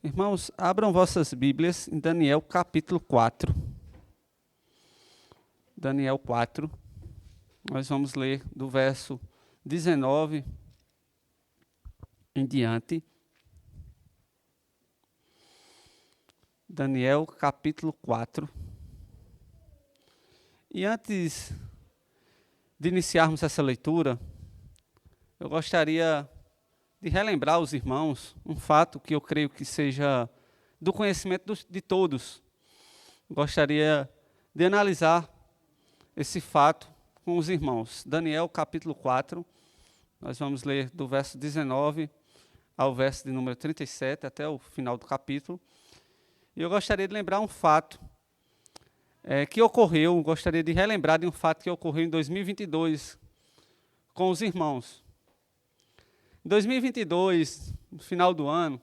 Irmãos, abram vossas Bíblias em Daniel capítulo 4. Daniel 4. Nós vamos ler do verso 19 em diante. Daniel capítulo 4. E antes de iniciarmos essa leitura, eu gostaria de relembrar aos irmãos um fato que eu creio que seja do conhecimento de todos. Gostaria de analisar esse fato com os irmãos. Daniel capítulo 4, nós vamos ler do verso 19 ao verso de número 37, até o final do capítulo. E eu gostaria de lembrar um fato que ocorreu, gostaria de relembrar de um fato que ocorreu em 2022 com os irmãos. Em 2022, no final do ano,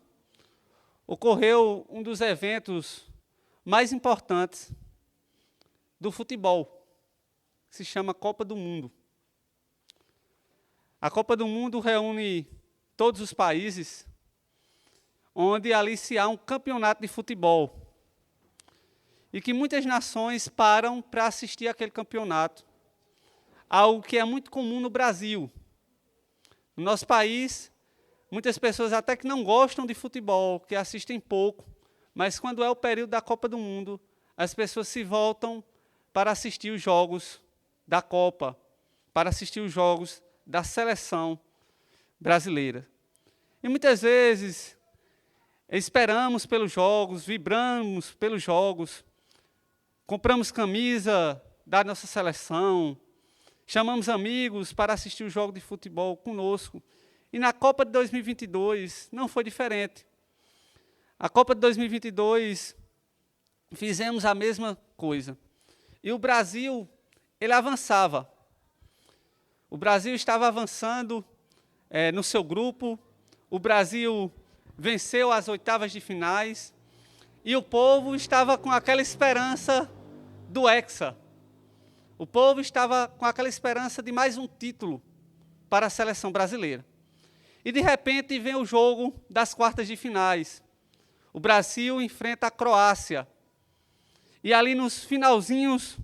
ocorreu um dos eventos mais importantes do futebol, que se chama Copa do Mundo. A Copa do Mundo reúne todos os países, onde ali se há um campeonato de futebol, e que muitas nações param para assistir aquele campeonato, algo que é muito comum no Brasil. No nosso país, muitas pessoas até que não gostam de futebol, que assistem pouco, mas quando é o período da Copa do Mundo, as pessoas se voltam para assistir os jogos da Copa, para assistir os jogos da seleção brasileira. E muitas vezes esperamos pelos jogos, vibramos pelos jogos, compramos camisa da nossa seleção, chamamos amigos para assistir o jogo de futebol conosco. E na Copa de 2022 não foi diferente. A Copa de 2022 fizemos a mesma coisa. E o Brasil, ele avançava. O Brasil estava avançando no seu grupo. O Brasil venceu as oitavas de finais. E o povo estava com aquela esperança do Hexa. O povo estava com aquela esperança de mais um título para a seleção brasileira. E, de repente, vem o jogo das quartas de finais. O Brasil enfrenta a Croácia. E ali nos finalzinhos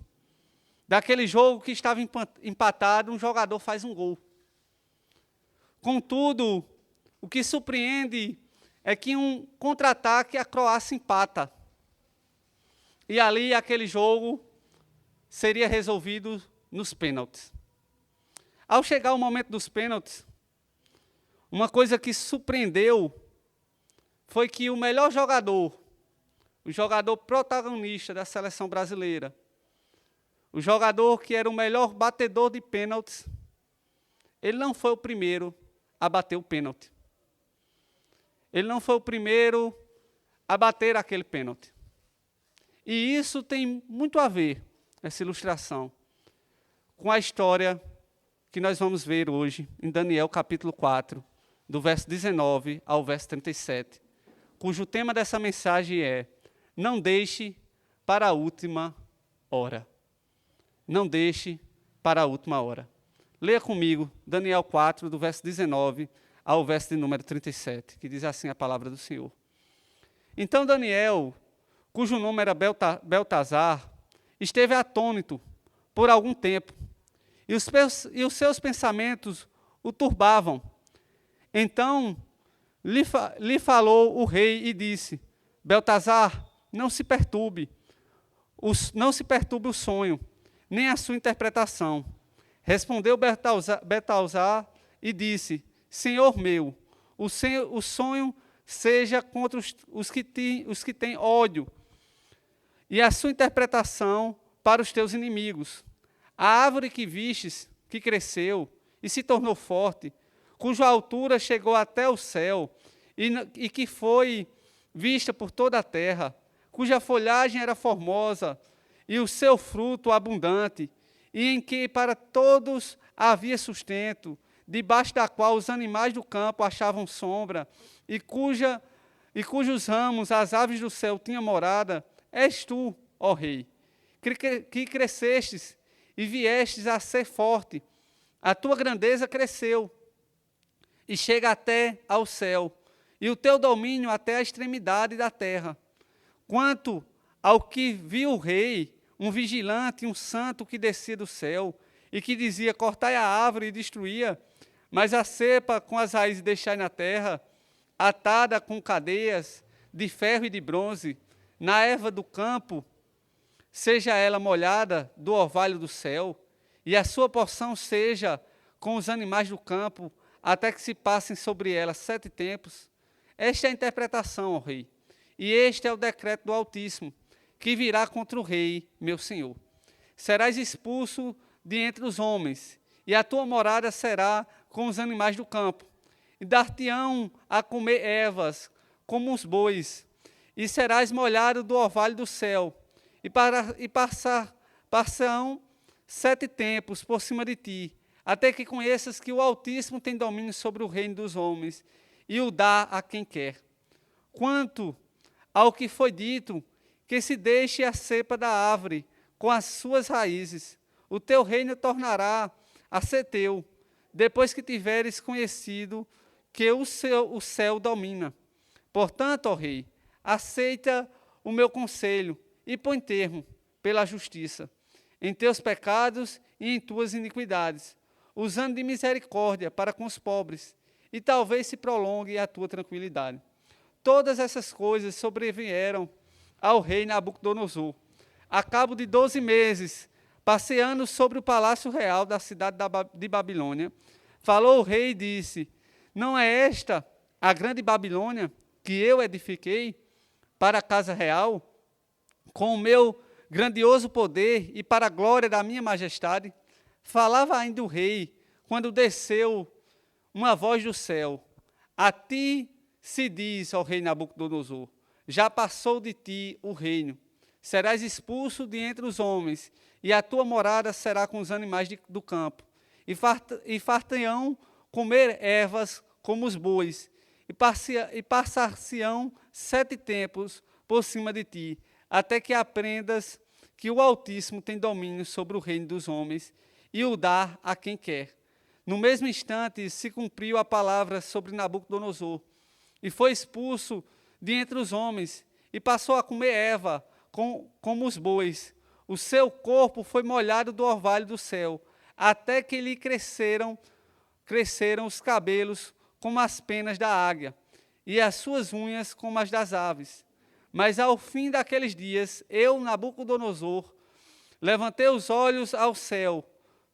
daquele jogo que estava empatado, um jogador faz um gol. Contudo, o que surpreende é que em um contra-ataque a Croácia empata. E ali aquele jogo seria resolvido nos pênaltis. Ao chegar o momento dos pênaltis, uma coisa que surpreendeu foi que o melhor jogador, o jogador protagonista da seleção brasileira, o jogador que era o melhor batedor de pênaltis, ele não foi o primeiro a bater o pênalti. Ele não foi o primeiro a bater aquele pênalti. E isso tem muito a ver, essa ilustração, com a história que nós vamos ver hoje em Daniel capítulo 4, do verso 19 ao verso 37, cujo tema dessa mensagem é: não deixe para a última hora. Não deixe para a última hora. Leia comigo Daniel 4, do verso 19 ao verso de número 37, que diz assim a palavra do Senhor. Então Daniel, cujo nome era Beltazar, esteve atônito por algum tempo, e os seus pensamentos o turbavam. Então lhe falou o rei e disse: Beltazar, não se perturbe o sonho, nem a sua interpretação. Respondeu Beltazar e disse: Senhor meu, o sonho seja contra os que têm ódio, e a sua interpretação para os teus inimigos. A árvore que vistes, que cresceu e se tornou forte, cuja altura chegou até o céu, e que foi vista por toda a terra, cuja folhagem era formosa, e o seu fruto abundante, e em que para todos havia sustento, debaixo da qual os animais do campo achavam sombra, e cujos ramos as aves do céu tinham morada, és tu, ó rei, que crescestes e viestes a ser forte. A tua grandeza cresceu e chega até ao céu, e o teu domínio até a extremidade da terra. Quanto ao que viu o rei, um vigilante, um santo que descia do céu, e que dizia, cortai a árvore e destruía, mas a cepa com as raízes deixai na terra, atada com cadeias de ferro e de bronze, na erva do campo, seja ela molhada do orvalho do céu, e a sua porção seja com os animais do campo, até que se passem sobre ela 7 tempos. Esta é a interpretação, ó rei, e este é o decreto do Altíssimo, que virá contra o rei, meu senhor. Serás expulso de entre os homens, e a tua morada será com os animais do campo, e dar-te-ão a comer ervas, como os bois, e serás molhado do orvalho do céu, e passarão 7 tempos por cima de ti, até que conheças que o Altíssimo tem domínio sobre o reino dos homens, e o dá a quem quer. Quanto ao que foi dito, que se deixe a cepa da árvore com as suas raízes, o teu reino tornará a ser teu, depois que tiveres conhecido que o céu domina. Portanto, ó rei, aceita o meu conselho e põe termo, pela justiça, em teus pecados e em tuas iniquidades, usando de misericórdia para com os pobres, e talvez se prolongue a tua tranquilidade. Todas essas coisas sobrevieram ao rei Nabucodonosor. A cabo de 12 meses, passeando sobre o palácio real da cidade de Babilônia, falou o rei e disse, não é esta a grande Babilônia que eu edifiquei para a casa real, com o meu grandioso poder e para a glória da minha majestade? Falava ainda o rei, quando desceu uma voz do céu, a ti se diz, ó rei Nabucodonosor, já passou de ti o reino, serás expulso de entre os homens, e a tua morada será com os animais do campo, e fartão comer ervas como os bois, e passar-se-ão 7 tempos por cima de ti, até que aprendas que o Altíssimo tem domínio sobre o reino dos homens, e o dá a quem quer. No mesmo instante se cumpriu a palavra sobre Nabucodonosor, e foi expulso de entre os homens, e passou a comer erva como os bois. O seu corpo foi molhado do orvalho do céu, até que lhe cresceram os cabelos como as penas da águia, e as suas unhas como as das aves. Mas ao fim daqueles dias, eu, Nabucodonosor, levantei os olhos ao céu,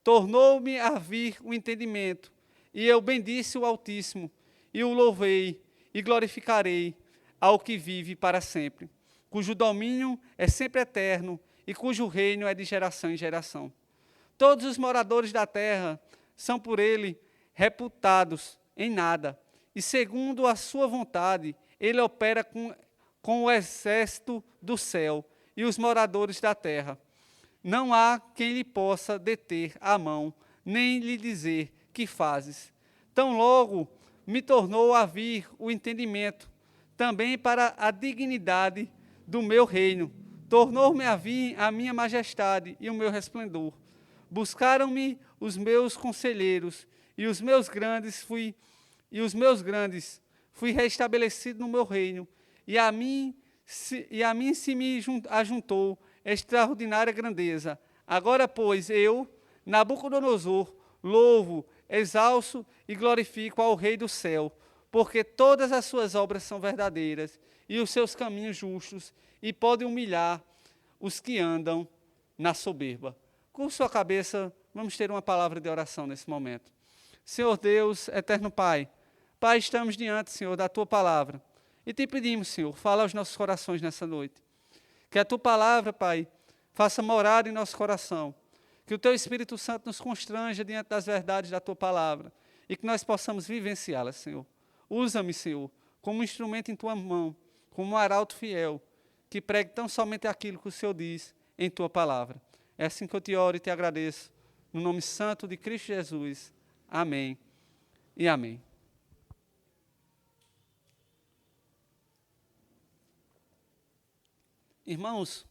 tornou-me a vir o entendimento, e eu bendisse o Altíssimo, e o louvei, e glorificarei ao que vive para sempre, cujo domínio é sempre eterno, e cujo reino é de geração em geração. Todos os moradores da terra são por ele reputados em nada, e segundo a sua vontade, ele opera com o exército do céu e os moradores da terra. Não há quem lhe possa deter a mão, nem lhe dizer, que fazes? Tão logo me tornou a vir o entendimento, também para a dignidade do meu reino. Tornou-me a vir a minha majestade e o meu resplendor. Buscaram-me os meus conselheiros, e os meus grandes fui restabelecido no meu reino, e a mim se me ajuntou extraordinária grandeza. Agora, pois, eu, Nabucodonosor, louvo, exalço e glorifico ao Rei do céu, porque todas as suas obras são verdadeiras, e os seus caminhos justos, e podem humilhar os que andam na soberba. Com sua cabeça, vamos ter uma palavra de oração nesse momento. Senhor Deus, eterno Pai, Pai, estamos diante, Senhor, da Tua palavra, e te pedimos, Senhor, fala aos nossos corações nessa noite. Que a Tua palavra, Pai, faça morada em nosso coração. Que o Teu Espírito Santo nos constranja diante das verdades da Tua palavra. E que nós possamos vivenciá-las, Senhor. Usa-me, Senhor, como instrumento em Tua mão, como um arauto fiel, que pregue tão somente aquilo que o Senhor diz em Tua palavra. É assim que eu te oro e te agradeço. No nome santo de Cristo Jesus. Amém e amém. Irmãos,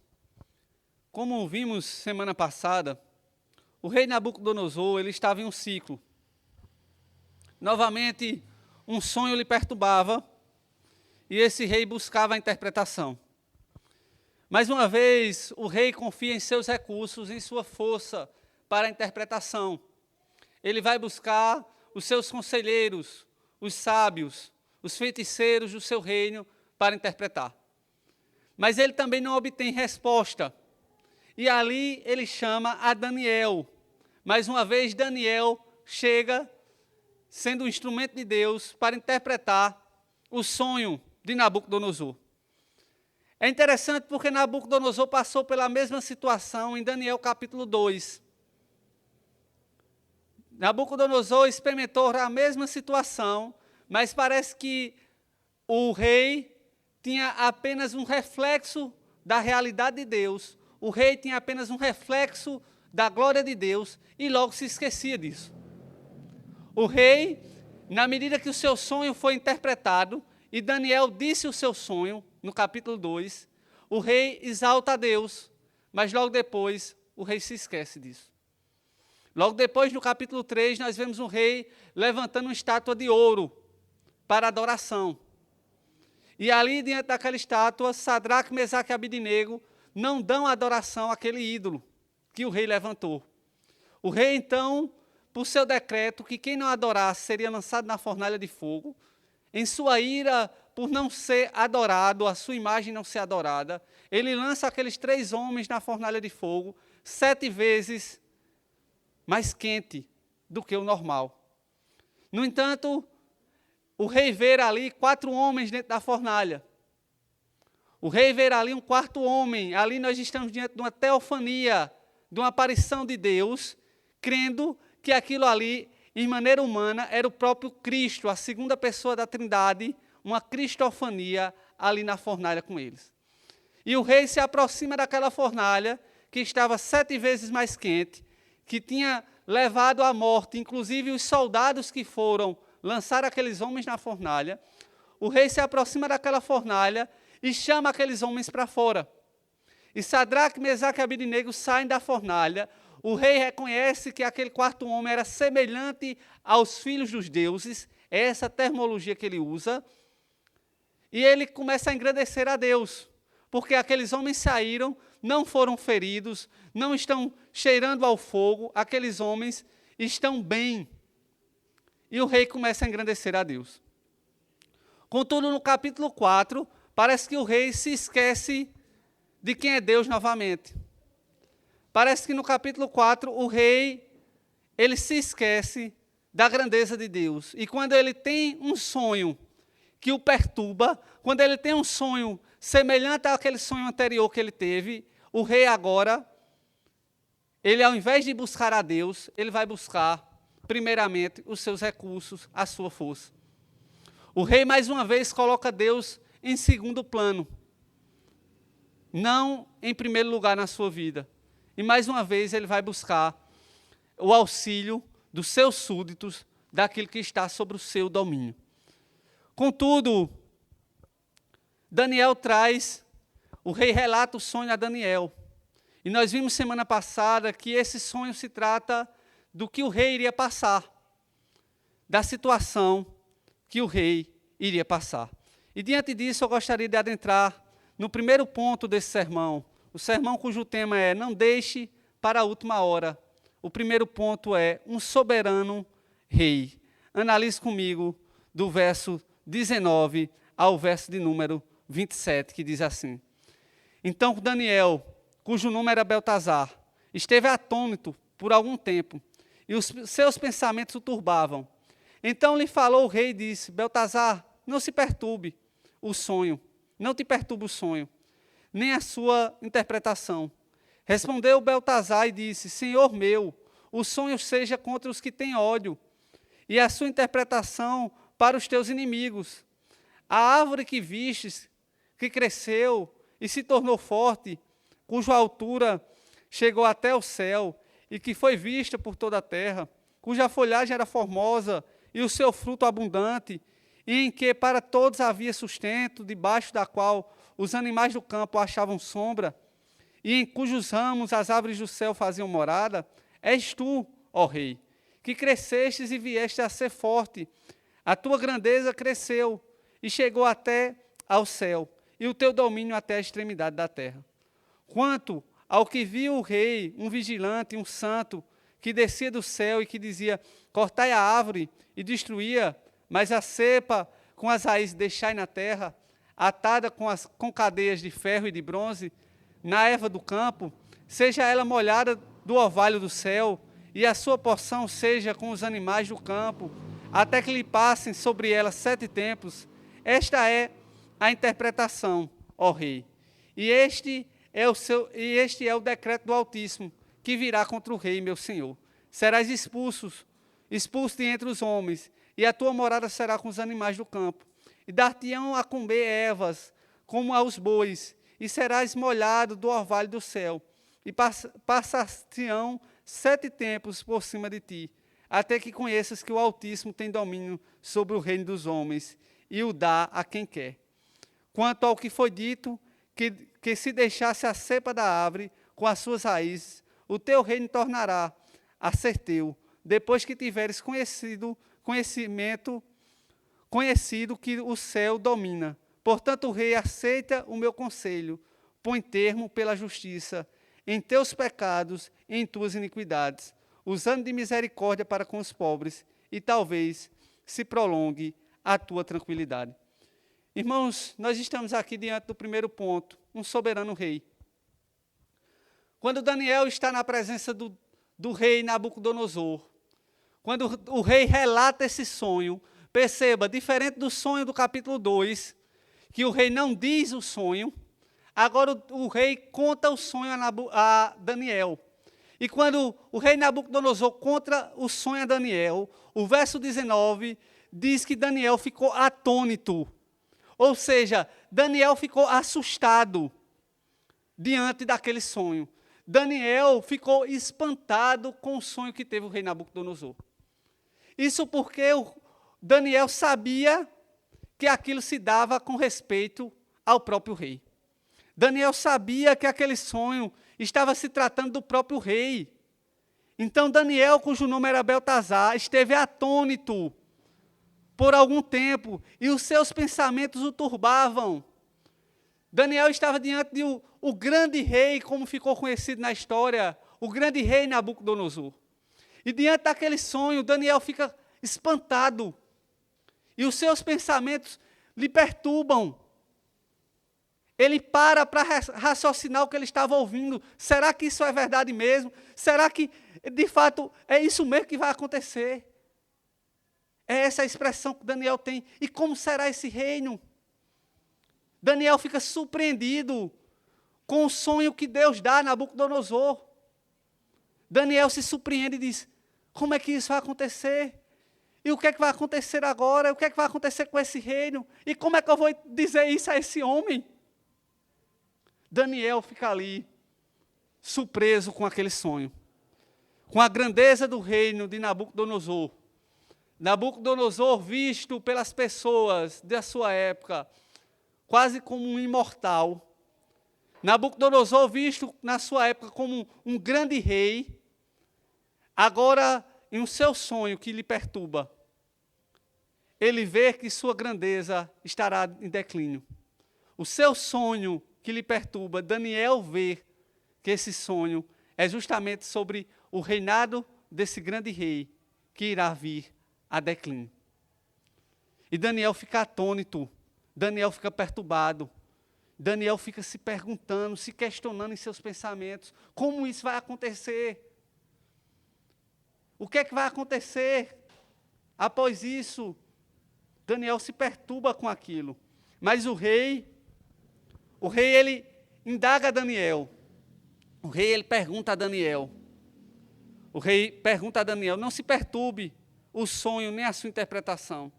como vimos semana passada, o rei Nabucodonosor, ele estava em um ciclo. Novamente, um sonho lhe perturbava, e esse rei buscava a interpretação. Mais uma vez, o rei confia em seus recursos, em sua força para a interpretação. Ele vai buscar os seus conselheiros, os sábios, os feiticeiros do seu reino para interpretar. Mas ele também não obtém resposta. E ali ele chama a Daniel. Mais uma vez, Daniel chega, sendo um instrumento de Deus, para interpretar o sonho de Nabucodonosor. É interessante porque Nabucodonosor passou pela mesma situação em Daniel capítulo 2. Nabucodonosor experimentou a mesma situação, mas parece que o rei tinha apenas um reflexo da realidade de Deus. O rei tinha apenas um reflexo da glória de Deus e logo se esquecia disso. O rei, na medida que o seu sonho foi interpretado, e Daniel disse o seu sonho, no capítulo 2, o rei exalta a Deus, mas logo depois o rei se esquece disso. Logo depois, no capítulo 3, nós vemos um rei levantando uma estátua de ouro para adoração. E ali, diante daquela estátua, Sadraque, Mesaque e Abidnego não dão adoração àquele ídolo que o rei levantou. O rei, então, por seu decreto, que quem não adorasse seria lançado na fornalha de fogo, em sua ira por não ser adorado, a sua imagem não ser adorada, ele lança aqueles 3 homens na fornalha de fogo, 7 vezes mais quente do que o normal. No entanto, o rei vê ali 4 homens dentro da fornalha. O rei vê ali um 4º homem. Ali nós estamos diante de uma teofania, de uma aparição de Deus, crendo que aquilo ali, em maneira humana, era o próprio Cristo, a segunda pessoa da Trindade, uma cristofania ali na fornalha com eles. E o rei se aproxima daquela fornalha, que estava 7 vezes mais quente, que tinha levado à morte, inclusive os soldados que foram lançar aqueles homens na fornalha. O rei se aproxima daquela fornalha e chama aqueles homens para fora. E Sadraque, Mesaque e Abidnego saem da fornalha. O rei reconhece que aquele 4º homem era semelhante aos filhos dos deuses, é essa a terminologia que ele usa, e ele começa a engrandecer a Deus, porque aqueles homens saíram, não foram feridos, não estão cheirando ao fogo, aqueles homens estão bem. E o rei começa a engrandecer a Deus. Contudo, no capítulo 4, parece que o rei se esquece de quem é Deus novamente. Parece que no capítulo 4, o rei, ele se esquece da grandeza de Deus. E quando ele tem um sonho que o perturba, quando ele tem um sonho semelhante àquele sonho anterior que ele teve, o rei agora, ele ao invés de buscar a Deus, ele vai buscar, primeiramente, os seus recursos, a sua força. O rei, mais uma vez, coloca Deus em segundo plano, não em primeiro lugar na sua vida. E mais uma vez ele vai buscar o auxílio dos seus súditos, daquilo que está sobre o seu domínio. Contudo, Daniel traz, o rei relata o sonho a Daniel. E nós vimos semana passada que esse sonho se trata do que o rei iria passar, da situação que o rei iria passar. E diante disso eu gostaria de adentrar no primeiro ponto desse sermão, o sermão cujo tema é não deixe para a última hora. O primeiro ponto é um soberano rei. Analise comigo do verso 19 ao verso de número 27, que diz assim: Então Daniel, cujo nome era Beltazar, esteve atônito por algum tempo, e os seus pensamentos o turbavam. Então lhe falou o rei e disse: Beltazar, não se perturbe o sonho, não te perturbe o sonho, nem a sua interpretação. Respondeu Beltazar e disse: Senhor meu, o sonho seja contra os que têm ódio, e a sua interpretação para os teus inimigos. A árvore que vistes, que cresceu e se tornou forte, cuja altura chegou até o céu, e que foi vista por toda a terra, cuja folhagem era formosa, e o seu fruto abundante, e em que para todos havia sustento, debaixo da qual os animais do campo achavam sombra, e em cujos ramos as árvores do céu faziam morada, és tu, ó rei, que crescestes e vieste a ser forte. A tua grandeza cresceu e chegou até ao céu, e o teu domínio até a extremidade da terra. Quanto ao que viu o rei, um vigilante, um santo, que descia do céu e que dizia, cortai a árvore e destruía, mas a cepa com as raízes deixai na terra, atada com cadeias de ferro e de bronze, na erva do campo, seja ela molhada do orvalho do céu, e a sua porção seja com os animais do campo, até que lhe passem sobre ela 7 tempos. Esta é a interpretação, ó rei. E este é o decreto do Altíssimo, que virá contra o rei, meu senhor. Serás expulso de entre os homens, e a tua morada será com os animais do campo. E dar-te-ão a comer ervas, como aos bois, e serás molhado do orvalho do céu. E passar-te-ão 7 tempos por cima de ti, até que conheças que o Altíssimo tem domínio sobre o reino dos homens, e o dá a quem quer. Quanto ao que foi dito, que se deixasse a cepa da árvore com as suas raízes, o teu reino tornará a ser teu, depois que tiveres conhecido que o céu domina. Portanto, o rei aceita o meu conselho, põe termo pela justiça em teus pecados e em tuas iniquidades, usando de misericórdia para com os pobres, e talvez se prolongue a tua tranquilidade. Irmãos, nós estamos aqui diante do primeiro ponto, um soberano rei. Quando Daniel está na presença do rei Nabucodonosor, quando o rei relata esse sonho, perceba, diferente do sonho do capítulo 2, que o rei não diz o sonho, agora o rei conta o sonho a Daniel. E quando o rei Nabucodonosor conta o sonho a Daniel, o verso 19 diz que Daniel ficou atônito. Ou seja, Daniel ficou assustado diante daquele sonho. Daniel ficou espantado com o sonho que teve o rei Nabucodonosor. Isso porque Daniel sabia que aquilo se dava com respeito ao próprio rei. Daniel sabia que aquele sonho estava se tratando do próprio rei. Então Daniel, cujo nome era Beltazar, esteve atônito por algum tempo, e os seus pensamentos o turbavam. Daniel estava diante de o grande rei, como ficou conhecido na história, o grande rei Nabucodonosor. E diante daquele sonho, Daniel fica espantado, e os seus pensamentos lhe perturbam. Ele para raciocinar o que ele estava ouvindo. Será que isso é verdade mesmo? Será que, de fato, é isso mesmo que vai acontecer? É essa a expressão que Daniel tem. E como será esse reino? Daniel fica surpreendido com o sonho que Deus dá a Nabucodonosor. Daniel se surpreende e diz, como é que isso vai acontecer? E o que é que vai acontecer agora? O que é que vai acontecer com esse reino? E como é que eu vou dizer isso a esse homem? Daniel fica ali, surpreso com aquele sonho, com a grandeza do reino de Nabucodonosor. Nabucodonosor visto pelas pessoas da sua época, quase como um imortal. Nabucodonosor visto na sua época como um grande rei, agora em um seu sonho que lhe perturba, ele vê que sua grandeza estará em declínio. O seu sonho que lhe perturba, Daniel vê que esse sonho é justamente sobre o reinado desse grande rei que irá vir a declínio. E Daniel fica atônito, Daniel fica perturbado, Daniel fica se perguntando, se questionando em seus pensamentos, como isso vai acontecer? O que é que vai acontecer? Após isso, Daniel se perturba com aquilo. Mas o rei ele indaga Daniel. O rei ele pergunta a Daniel. O rei pergunta a Daniel, não se perturbe o sonho nem a sua interpretação.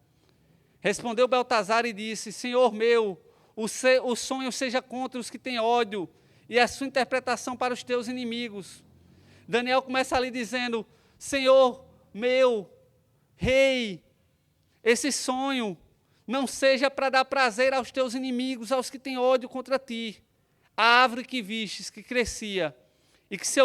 Respondeu Beltazar e disse, Senhor meu, o sonho seja contra os que têm ódio, e a sua interpretação para os teus inimigos. Daniel começa ali dizendo, Senhor meu, rei, esse sonho não seja para dar prazer aos teus inimigos, aos que têm ódio contra ti. A árvore que vistes, que crescia, e que se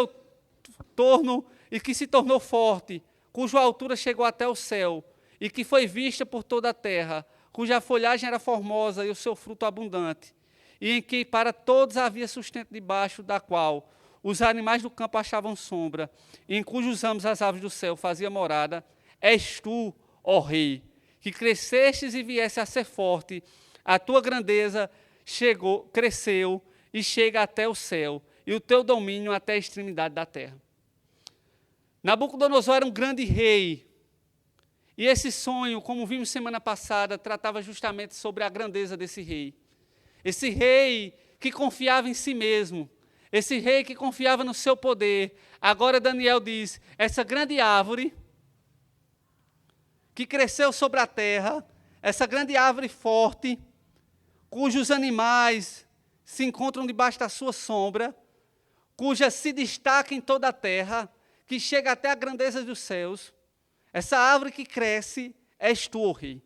tornou forte, cuja altura chegou até o céu, e que foi vista por toda a terra, cuja folhagem era formosa e o seu fruto abundante, e em que para todos havia sustento debaixo da qual os animais do campo achavam sombra, e em cujos ramos as aves do céu faziam morada, és tu, ó Rei, que crescestes e viesse a ser forte, a tua grandeza cresceu e chega até o céu, e o teu domínio até a extremidade da terra. Nabucodonosor era um grande rei, e esse sonho, como vimos semana passada, tratava justamente sobre a grandeza desse rei. Esse rei que confiava em si mesmo, esse rei que confiava no seu poder. Agora Daniel diz, essa grande árvore que cresceu sobre a terra, essa grande árvore forte, cujos animais se encontram debaixo da sua sombra, cuja se destaca em toda a terra, que chega até a grandeza dos céus, essa árvore que cresce, és tu, ó Rei,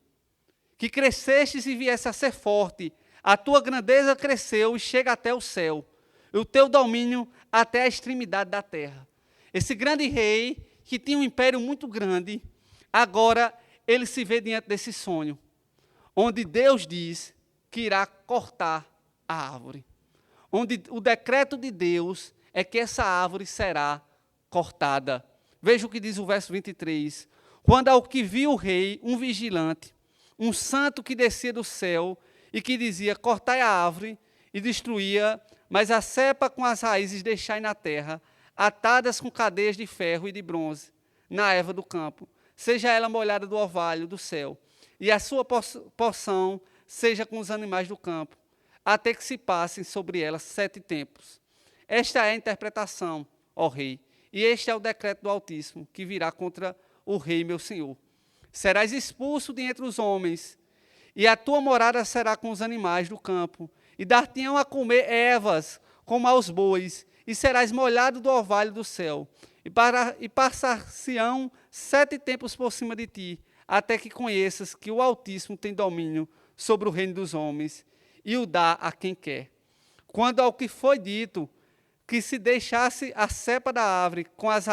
que crescestes e viesse a ser forte, a tua grandeza cresceu e chega até o céu, e o teu domínio até a extremidade da terra. Esse grande rei, que tinha um império muito grande, agora ele se vê diante desse sonho, onde Deus diz que irá cortar a árvore. Onde o decreto de Deus é que essa árvore será cortada. Veja o que diz o verso 23. Quando ao que viu o rei, um vigilante, um santo que descia do céu e que dizia, cortai a árvore e destruía, mas a cepa com as raízes deixai na terra, atadas com cadeias de ferro e de bronze, na erva do campo, seja ela molhada do orvalho do céu, e a sua porção seja com os animais do campo, até que se passem sobre ela 7 tempos. Esta é a interpretação, ó rei, e este é o decreto do Altíssimo, que virá contra o rei meu senhor. Serás expulso de entre os homens, e a tua morada será com os animais do campo, e dar-te-ão a comer ervas, como aos bois, e serás molhado do orvalho do céu, e passar-se-ão 7 tempos por cima de ti, até que conheças que o Altíssimo tem domínio sobre o reino dos homens, e o dá a quem quer. Quando ao que foi dito, que se deixasse a cepa da árvore com as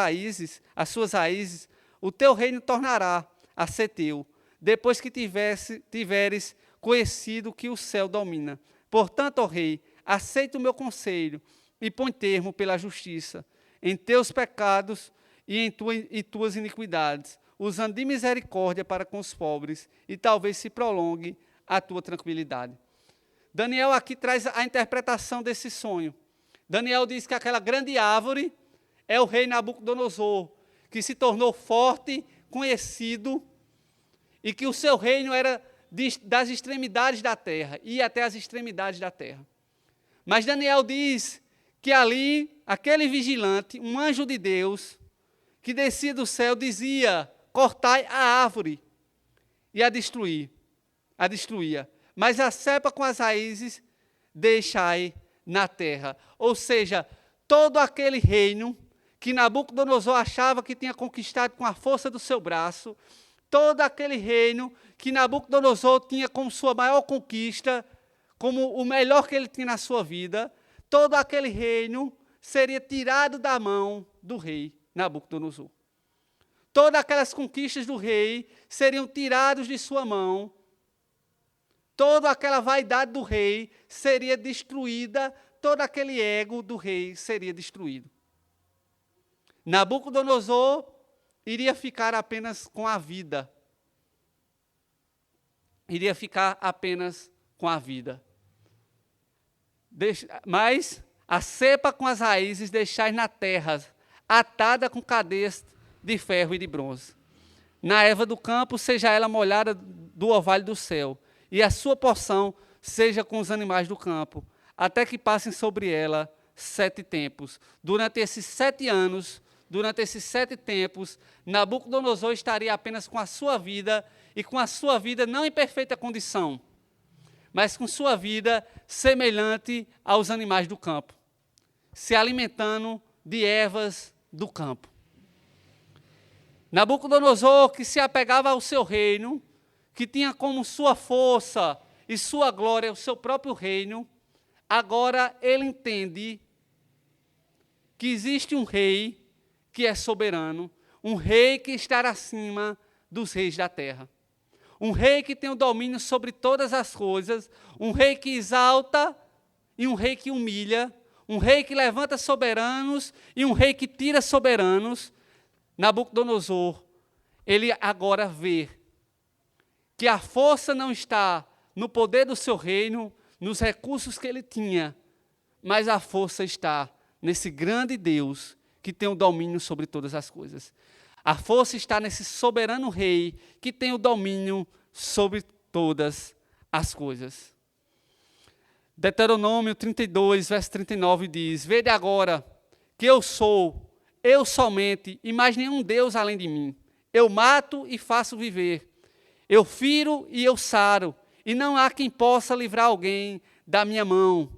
suas raízes, o teu reino tornará a ser teu, depois que tiveres conhecido que o céu domina. Portanto, ó rei, aceita o meu conselho e põe termo pela justiça em teus pecados e em tuas iniquidades, usando de misericórdia para com os pobres, e talvez se prolongue a tua tranquilidade. Daniel aqui traz a interpretação desse sonho. Daniel diz que aquela grande árvore é o rei Nabucodonosor, que se tornou forte, conhecido, e que o seu reino era das extremidades da terra, ia até as extremidades da terra. Mas Daniel diz que ali, aquele vigilante, um anjo de Deus, que descia do céu, dizia, cortai a árvore e a destruía. Mas a cepa com as raízes deixai na terra. Ou seja, todo aquele reino que Nabucodonosor achava que tinha conquistado com a força do seu braço, todo aquele reino que Nabucodonosor tinha como sua maior conquista, como o melhor que ele tinha na sua vida, todo aquele reino seria tirado da mão do rei Nabucodonosor. Todas aquelas conquistas do rei seriam tiradas de sua mão, toda aquela vaidade do rei seria destruída, todo aquele ego do rei seria destruído. Nabucodonosor iria ficar apenas com a vida. Iria ficar apenas com a vida. Mas a cepa com as raízes deixai na terra, atada com cadeias de ferro e de bronze. Na erva do campo, seja ela molhada do orvalho do céu, e a sua porção seja com os animais do campo, até que passem sobre ela 7 tempos. Durante esses 7 anos, durante esses 7 tempos, Nabucodonosor estaria apenas com a sua vida, e com a sua vida não em perfeita condição, mas com sua vida semelhante aos animais do campo, se alimentando de ervas do campo. Nabucodonosor, que se apegava ao seu reino, que tinha como sua força e sua glória o seu próprio reino, agora ele entende que existe um rei que é soberano, um rei que está acima dos reis da terra. um rei que tem o domínio sobre todas as coisas, um rei que exalta e um rei que humilha, um rei que levanta soberanos e um rei que tira soberanos. Nabucodonosor, ele agora vê que a força não está no poder do seu reino, nos recursos que ele tinha, mas a força está nesse grande Deus que tem o domínio sobre todas as coisas. A força está nesse soberano rei que tem o domínio sobre todas as coisas. Deuteronômio 32, verso 39 diz: Vede agora que eu sou, eu somente, e mais nenhum Deus além de mim. Eu mato e faço viver. Eu firo e eu saro, e não há quem possa livrar alguém da minha mão.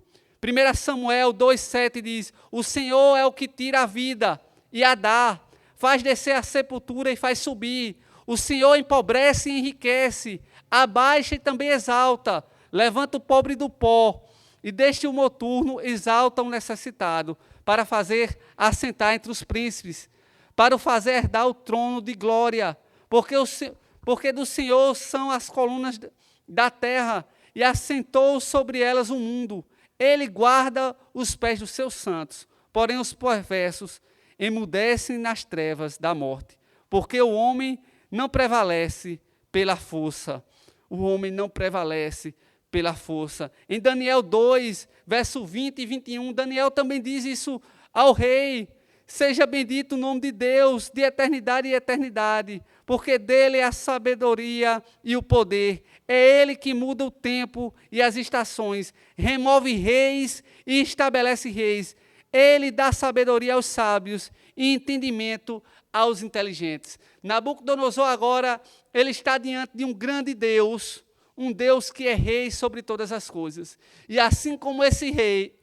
1 Samuel 2,7 diz: O Senhor é o que tira a vida e a dá, faz descer a sepultura e faz subir. O Senhor empobrece e enriquece, abaixa e também exalta, levanta o pobre do pó, e deste o noturno exalta o necessitado, para fazer assentar entre os príncipes, para o fazer herdar o trono de glória, porque do Senhor são as colunas da terra, e assentou sobre elas o mundo. Ele guarda os pés dos seus santos, porém os perversos emudecem nas trevas da morte, porque o homem não prevalece pela força. O homem não prevalece pela força. Em Daniel 2, verso 20 e 21, Daniel também diz isso ao rei: Seja bendito o nome de Deus, de eternidade e eternidade, porque dele é a sabedoria e o poder. É ele que muda o tempo e as estações, remove reis e estabelece reis. Ele dá sabedoria aos sábios e entendimento aos inteligentes. Nabucodonosor agora, ele está diante de um grande Deus, um Deus que é rei sobre todas as coisas. E assim como esse rei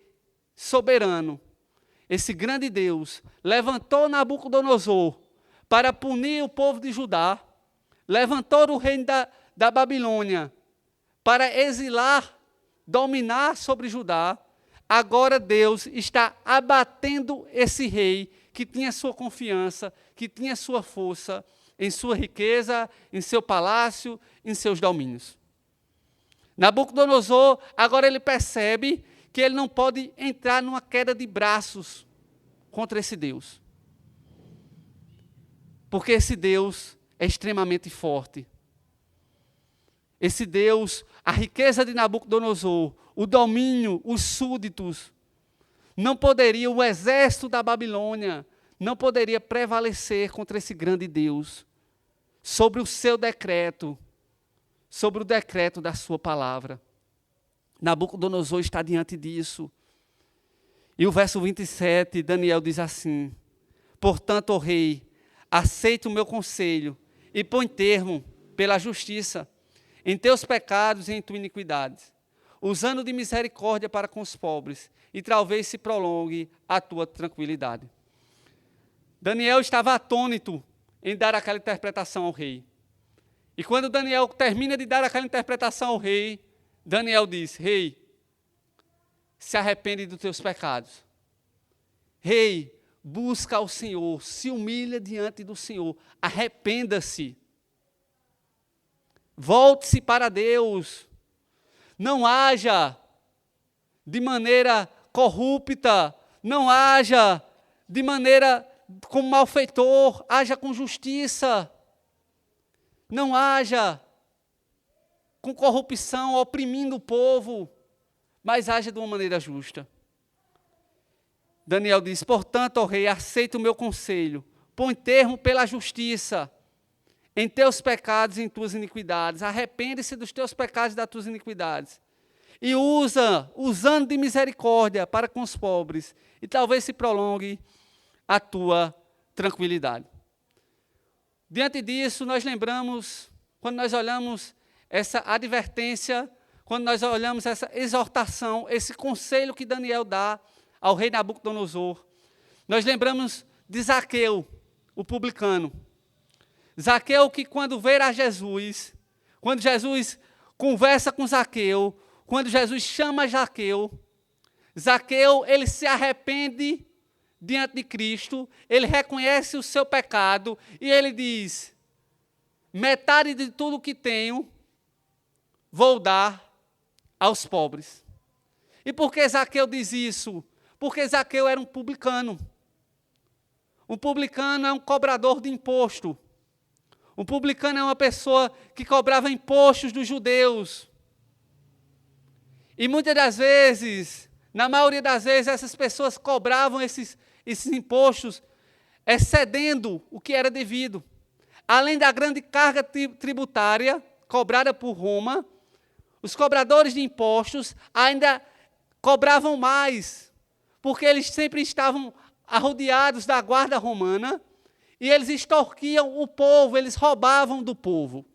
soberano, esse grande Deus levantou Nabucodonosor para punir o povo de Judá, levantou o reino da Babilônia para exilar, dominar sobre Judá. Agora Deus está abatendo esse rei que tinha sua confiança, que tinha sua força em sua riqueza, em seu palácio, em seus domínios. Nabucodonosor, agora ele percebe que ele não pode entrar numa queda de braços contra esse Deus. Porque esse Deus é extremamente forte. Esse Deus, a riqueza de Nabucodonosor, o domínio, os súditos, não poderia, o exército da Babilônia, não poderia prevalecer contra esse grande Deus, sobre o seu decreto, sobre o decreto da sua palavra. Nabucodonosor está diante disso. E o verso 27, Daniel diz assim: Portanto, ó rei, aceita o meu conselho e põe termo pela justiça em teus pecados e em tua iniquidade, usando de misericórdia para com os pobres, e talvez se prolongue a tua tranquilidade. Daniel estava atônito em dar aquela interpretação ao rei. E quando Daniel termina de dar aquela interpretação ao rei, Daniel diz: Rei, se arrepende dos teus pecados. Rei, busca ao Senhor, se humilha diante do Senhor, arrependa-se. Volte-se para Deus. Não haja de maneira corrupta, não haja de maneira como malfeitor, haja com justiça. Não haja com corrupção, oprimindo o povo, mas haja de uma maneira justa. Daniel diz: Portanto, ó rei, aceita o meu conselho, põe termo pela justiça em teus pecados e em tuas iniquidades, arrepende-se dos teus pecados e das tuas iniquidades, e usando de misericórdia para com os pobres, e talvez se prolongue a tua tranquilidade. Diante disso, nós lembramos, quando nós olhamos essa advertência, quando nós olhamos essa exortação, esse conselho que Daniel dá ao rei Nabucodonosor, nós lembramos de Zaqueu, o publicano. Zaqueu que quando vê a Jesus, quando Jesus conversa com Zaqueu, quando Jesus chama Zaqueu, ele se arrepende diante de Cristo, ele reconhece o seu pecado e ele diz: metade de tudo que tenho vou dar aos pobres. E por que Zaqueu diz isso? Porque Zaqueu era um publicano. Um publicano é um cobrador de imposto. Um publicano é uma pessoa que cobrava impostos dos judeus. E muitas das vezes, na maioria das vezes, essas pessoas cobravam esses impostos excedendo o que era devido. Além da grande carga tributária cobrada por Roma, os cobradores de impostos ainda cobravam mais, porque eles sempre estavam arrodeados da guarda romana e eles extorquiam o povo, eles roubavam do povo.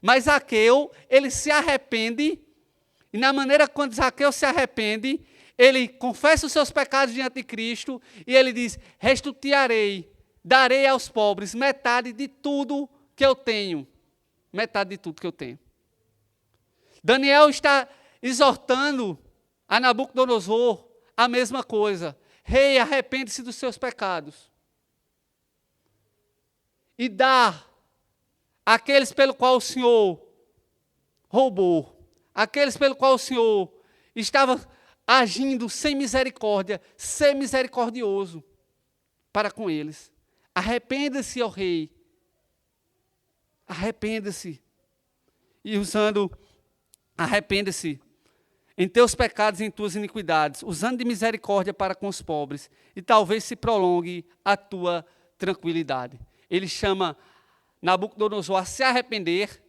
Mas Zaqueu, ele se arrepende, e na maneira quando Zaqueu se arrepende, ele confessa os seus pecados diante de Cristo e ele diz: restituirei, darei aos pobres metade de tudo que eu tenho. Metade de tudo que eu tenho. Daniel está exortando a Nabucodonosor a mesma coisa. Rei, arrepende-se dos seus pecados. E dá àqueles pelo qual o Senhor roubou, aqueles pelo qual o Senhor estava agindo sem misericórdia, ser misericordioso para com eles. Arrependa-se, ó rei. Arrependa-se. E usando, arrependa-se em teus pecados e em tuas iniquidades, usando de misericórdia para com os pobres, e talvez se prolongue a tua tranquilidade. Ele chama Nabucodonosor a se arrepender,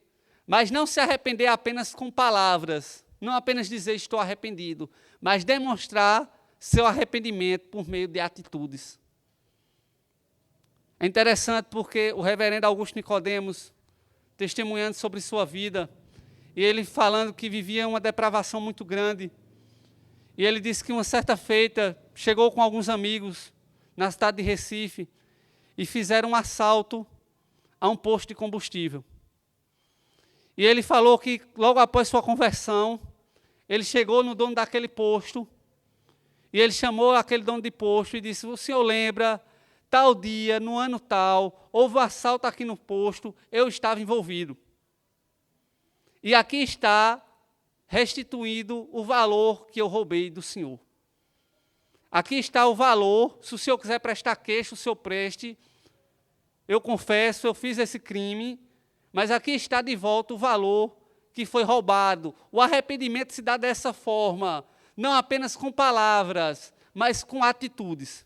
mas não se arrepender apenas com palavras, não apenas dizer estou arrependido, mas demonstrar seu arrependimento por meio de atitudes. É interessante porque o reverendo Augusto Nicodemos, testemunhando sobre sua vida, e ele falando que vivia uma depravação muito grande, e ele disse que uma certa feita chegou com alguns amigos na cidade de Recife e fizeram um assalto a um posto de combustível. E ele falou que logo após sua conversão, ele chegou no dono daquele posto, e ele chamou aquele dono de posto e disse: o senhor lembra, tal dia, no ano tal, houve um assalto aqui no posto, eu estava envolvido. E aqui está restituído o valor que eu roubei do senhor. Aqui está o valor, se o senhor quiser prestar queixa, o senhor preste. Eu confesso, eu fiz esse crime, mas aqui está de volta o valor que foi roubado. O arrependimento se dá dessa forma, não apenas com palavras, mas com atitudes.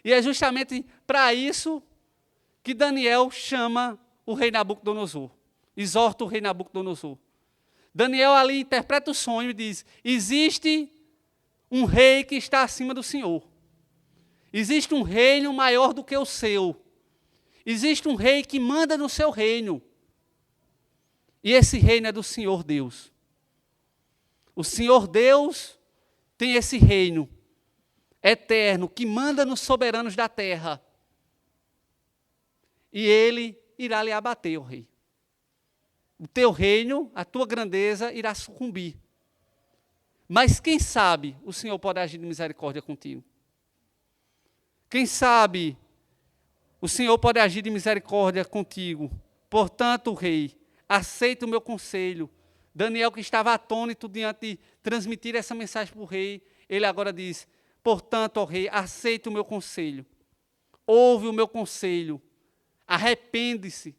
E é justamente para isso que Daniel chama o rei Nabucodonosor, exorta o rei Nabucodonosor. Daniel ali interpreta o sonho e diz: existe um rei que está acima do Senhor. Existe um reino maior do que o seu. Existe um rei que manda no seu reino. E esse reino é do Senhor Deus. O Senhor Deus tem esse reino eterno que manda nos soberanos da terra. E ele irá lhe abater, ó rei. O teu reino, a tua grandeza irá sucumbir. Mas quem sabe o Senhor pode agir de misericórdia contigo. Quem sabe o Senhor pode agir de misericórdia contigo. Portanto, rei, aceita o meu conselho. Daniel, que estava atônito diante de transmitir essa mensagem para o rei, ele agora diz: portanto, ó rei, aceita o meu conselho. Ouve o meu conselho. Arrepende-se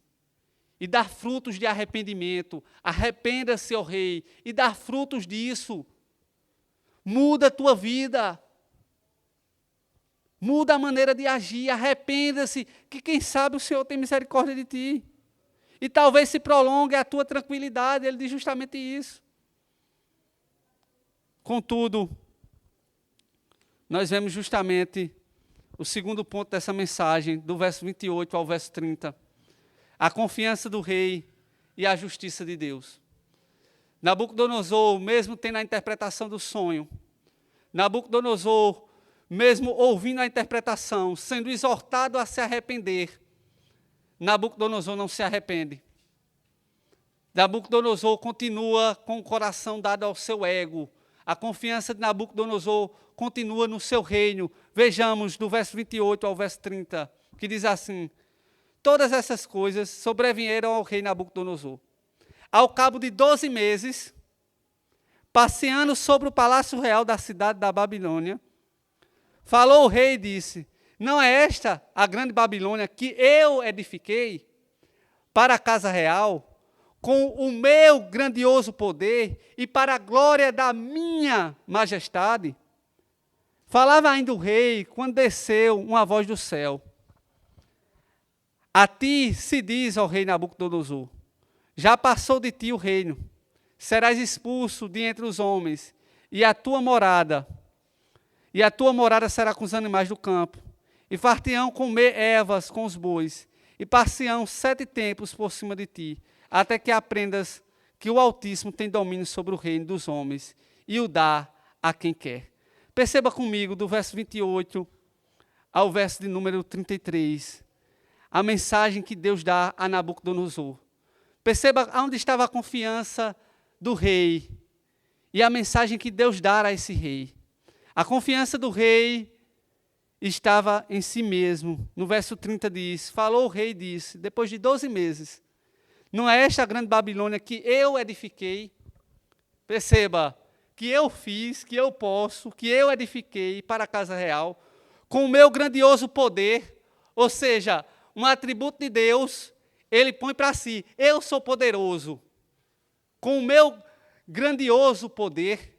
e dá frutos de arrependimento. Arrependa-se, ó rei, e dá frutos disso. Muda a tua vida. Muda a maneira de agir. Arrependa-se, que quem sabe o Senhor tem misericórdia de ti. E talvez se prolongue a tua tranquilidade. Ele diz justamente isso. Contudo, nós vemos justamente o segundo ponto dessa mensagem, do verso 28 ao verso 30. A confiança do rei e a justiça de Deus. Nabucodonosor, mesmo tendo a interpretação do sonho, Nabucodonosor, mesmo ouvindo a interpretação, sendo exortado a se arrepender, Nabucodonosor não se arrepende. Nabucodonosor continua com o coração dado ao seu ego. A confiança de Nabucodonosor continua no seu reino. Vejamos do verso 28 ao verso 30, que diz assim: todas essas coisas sobrevieram ao rei Nabucodonosor. Ao cabo de 12 meses, passeando sobre o palácio real da cidade da Babilônia, falou o rei e disse: não é esta a grande Babilônia que eu edifiquei para a casa real, com o meu grandioso poder e para a glória da minha majestade? Falava ainda o rei, quando desceu uma voz do céu: a ti se diz, ó rei Nabucodonosor, já passou de ti o reino, serás expulso de entre os homens, e a tua morada será com os animais do campo, e far-te-ão comer ervas com os bois, e passeão 7 tempos por cima de ti, até que aprendas que o Altíssimo tem domínio sobre o reino dos homens, e o dá a quem quer. Perceba comigo, do verso 28 ao verso de número 33, a mensagem que Deus dá a Nabucodonosor. Perceba onde estava a confiança do rei e a mensagem que Deus dá a esse rei. A confiança do rei estava em si mesmo. No verso 30 diz: falou o rei e disse, depois de 12 meses, não é esta a grande Babilônia que eu edifiquei? Perceba, que eu fiz, que eu posso, que eu edifiquei para a casa real, com o meu grandioso poder, ou seja, um atributo de Deus, ele põe para si: eu sou poderoso, com o meu grandioso poder,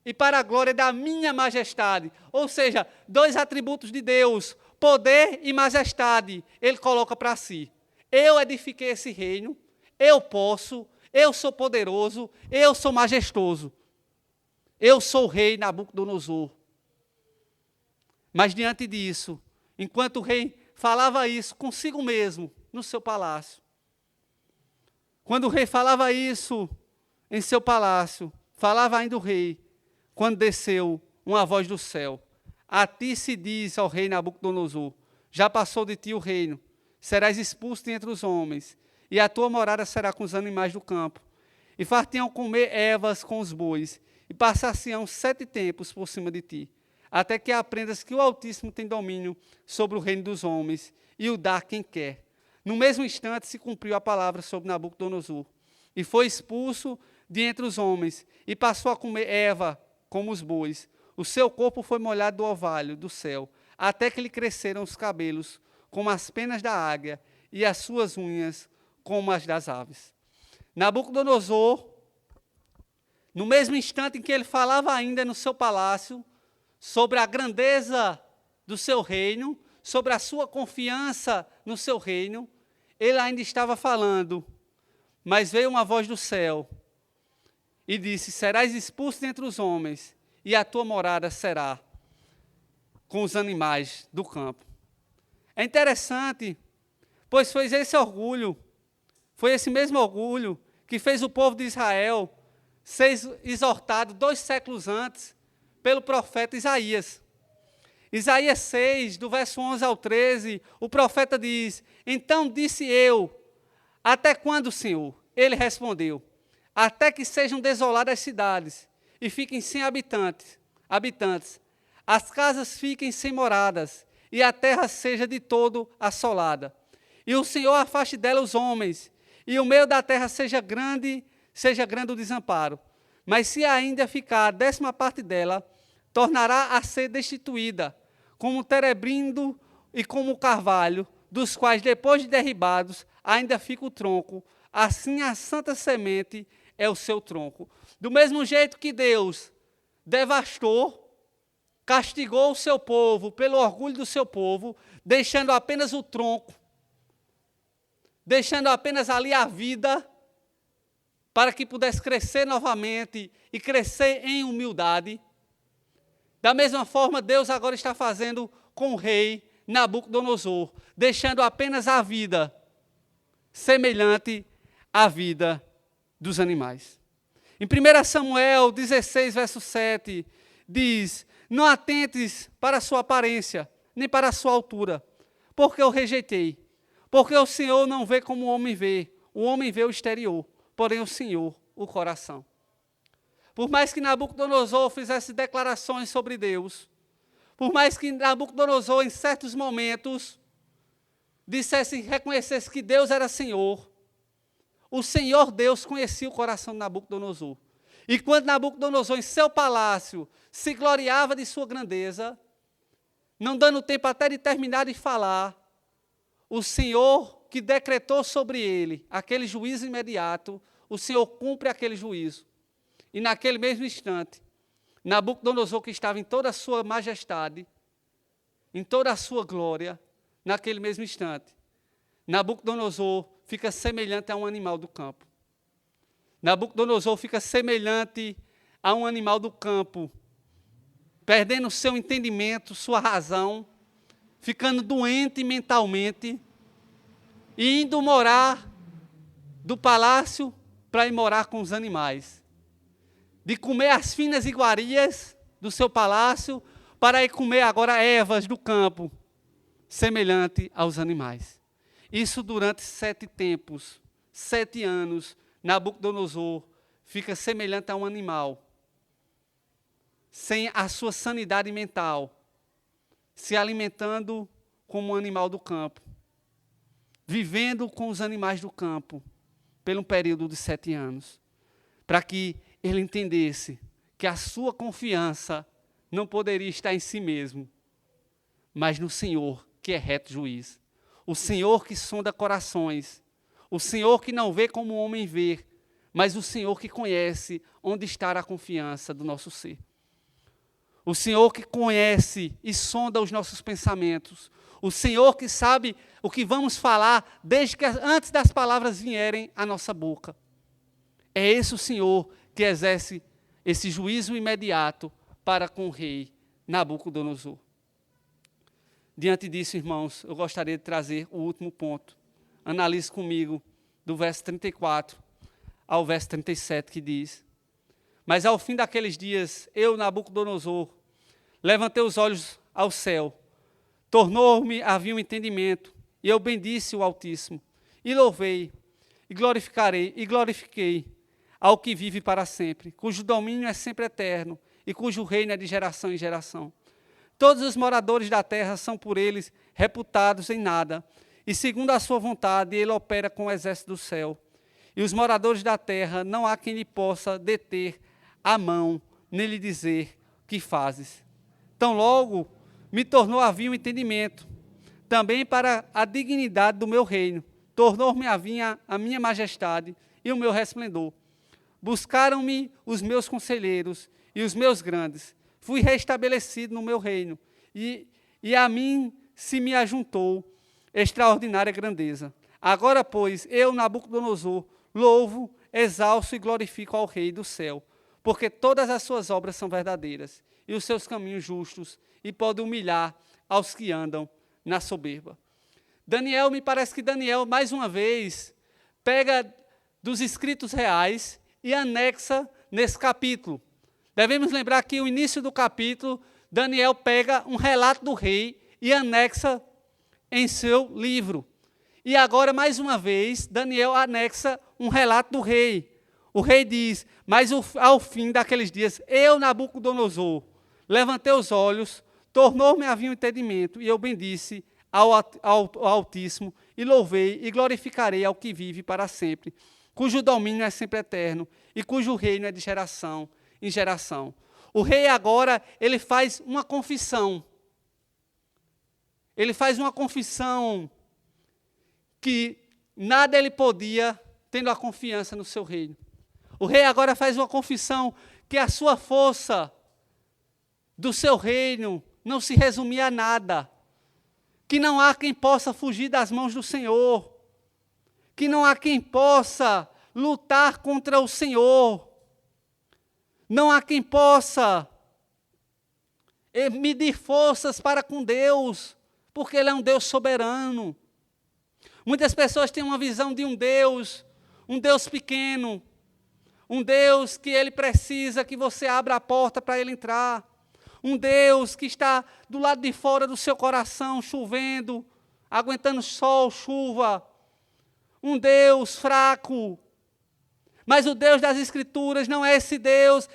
e para a glória da minha majestade. Ou seja, 2 atributos de Deus, poder e majestade, ele coloca para si. Eu edifiquei esse reino, eu posso, eu sou poderoso, eu sou majestoso. Eu sou o rei Nabucodonosor. Mas diante disso, enquanto o rei falava isso consigo mesmo, no seu palácio, quando o rei falava isso em seu palácio, falava ainda o rei, quando desceu uma voz do céu: a ti se diz, ao rei Nabucodonosor, já passou de ti o reino, serás expulso de entre os homens, e a tua morada será com os animais do campo, e far-te-ão comer ervas com os bois, e passar-se-ão 7 tempos por cima de ti, até que aprendas que o Altíssimo tem domínio sobre o reino dos homens, e o dá a quem quer. No mesmo instante se cumpriu a palavra sobre Nabucodonosor, e foi expulso de entre os homens, e passou a comer erva como os bois. O seu corpo foi molhado do orvalho do céu, até que lhe cresceram os cabelos, como as penas da águia, e as suas unhas, como as das aves. Nabucodonosor, no mesmo instante em que ele falava ainda no seu palácio, sobre a grandeza do seu reino, sobre a sua confiança no seu reino, ele ainda estava falando, mas veio uma voz do céu e disse: serás expulso dentre os homens, e a tua morada será com os animais do campo. É interessante, pois foi esse mesmo orgulho que fez o povo de Israel ser exortado 2 séculos antes pelo profeta Isaías. Isaías 6, do verso 11 ao 13, o profeta diz: então disse eu, até quando, Senhor? Ele respondeu: até que sejam desoladas as cidades e fiquem sem habitantes, as casas fiquem sem moradas e a terra seja de todo assolada. E o Senhor afaste dela os homens, e o meio da terra seja grande o desamparo. Mas se ainda ficar a 10ª parte dela, tornará a ser destituída, como o terebrindo e como o carvalho, dos quais, depois de derribados, ainda fica o tronco. Assim a santa semente é o seu tronco. Do mesmo jeito que Deus devastou, castigou o seu povo pelo orgulho do seu povo, deixando apenas o tronco, deixando apenas ali a vida, para que pudesse crescer novamente e crescer em humildade. Da mesma forma, Deus agora está fazendo com o rei Nabucodonosor, deixando apenas a vida semelhante à vida dos animais. Em 1 Samuel 16, verso 7, diz: não atentes para a sua aparência, nem para a sua altura, porque eu rejeitei. Porque o Senhor não vê como o homem vê o exterior, porém o Senhor, o coração. Por mais que Nabucodonosor fizesse declarações sobre Deus, por mais que Nabucodonosor, em certos momentos, dissesse, reconhecesse que Deus era Senhor, o Senhor Deus conhecia o coração de Nabucodonosor. E quando Nabucodonosor, em seu palácio, se gloriava de sua grandeza, não dando tempo até de terminar de falar, o Senhor que decretou sobre ele aquele juízo imediato, o Senhor cumpre aquele juízo. E naquele mesmo instante, Nabucodonosor, que estava em toda a sua majestade, em toda a sua glória, naquele mesmo instante, Nabucodonosor fica semelhante a um animal do campo. Nabucodonosor fica semelhante a um animal do campo, perdendo seu entendimento, sua razão, ficando doente mentalmente e indo morar do palácio para ir morar com os animais. De comer as finas iguarias do seu palácio para ir comer agora ervas do campo, semelhante aos animais. Isso durante 7 tempos, 7 anos, Nabucodonosor fica semelhante a um animal, sem a sua sanidade mental, se alimentando como um animal do campo, vivendo com os animais do campo, por um período de 7 anos, para que ele entendesse que a sua confiança não poderia estar em si mesmo, mas no Senhor, que é reto juiz. O Senhor que sonda corações, o Senhor que não vê como o homem vê, mas o Senhor que conhece onde está a confiança do nosso ser. O Senhor que conhece e sonda os nossos pensamentos. O Senhor que sabe o que vamos falar antes das palavras vierem à nossa boca. É esse o Senhor que exerce esse juízo imediato para com o rei Nabucodonosor. Diante disso, irmãos, eu gostaria de trazer o último ponto. Analise comigo do verso 34 ao verso 37, que diz: Mas ao fim daqueles dias, eu, Nabucodonosor, levantei os olhos ao céu, tornou-me a vir um entendimento, e eu bendisse o Altíssimo, e louvei, e glorifiquei ao que vive para sempre, cujo domínio é sempre eterno, e cujo reino é de geração em geração. Todos os moradores da terra são por eles reputados em nada, e segundo a sua vontade ele opera com o exército do céu. E os moradores da terra não há quem lhe possa deter a mão, nem lhe dizer: que fazes? Tão logo me tornou a vir o entendimento, também para a dignidade do meu reino, tornou-me a vir a minha majestade e o meu resplendor. Buscaram-me os meus conselheiros e os meus grandes, fui restabelecido no meu reino, e a mim se me ajuntou extraordinária grandeza. Agora, pois, eu, Nabucodonosor, louvo, exalço e glorifico ao Rei do céu, porque todas as suas obras são verdadeiras, e os seus caminhos justos, e pode humilhar aos que andam na soberba. Daniel, me parece que Daniel, mais uma vez, pega dos escritos reais e anexa nesse capítulo. Devemos lembrar que o início do capítulo, Daniel pega um relato do rei e anexa em seu livro. E agora, mais uma vez, Daniel anexa um relato do rei. O rei diz: mas ao fim daqueles dias, eu, Nabucodonosor, levantei os olhos, tornou-me a vir o entendimento, e eu bendisse ao Altíssimo, e louvei e glorificarei ao que vive para sempre, cujo domínio é sempre eterno, e cujo reino é de geração em geração. O rei agora, ele faz uma confissão. Ele faz uma confissão que nada ele podia, tendo a confiança no seu reino. O rei agora faz uma confissão que a sua força do seu reino não se resumia a nada, que não há quem possa fugir das mãos do Senhor, que não há quem possa lutar contra o Senhor, não há quem possa medir forças para com Deus, porque Ele é um Deus soberano. Muitas pessoas têm uma visão de um Deus pequeno, um Deus que Ele precisa que você abra a porta para Ele entrar, um Deus que está do lado de fora do seu coração, chovendo, aguentando sol, chuva, um Deus fraco. Mas o Deus das Escrituras não é esse Deus,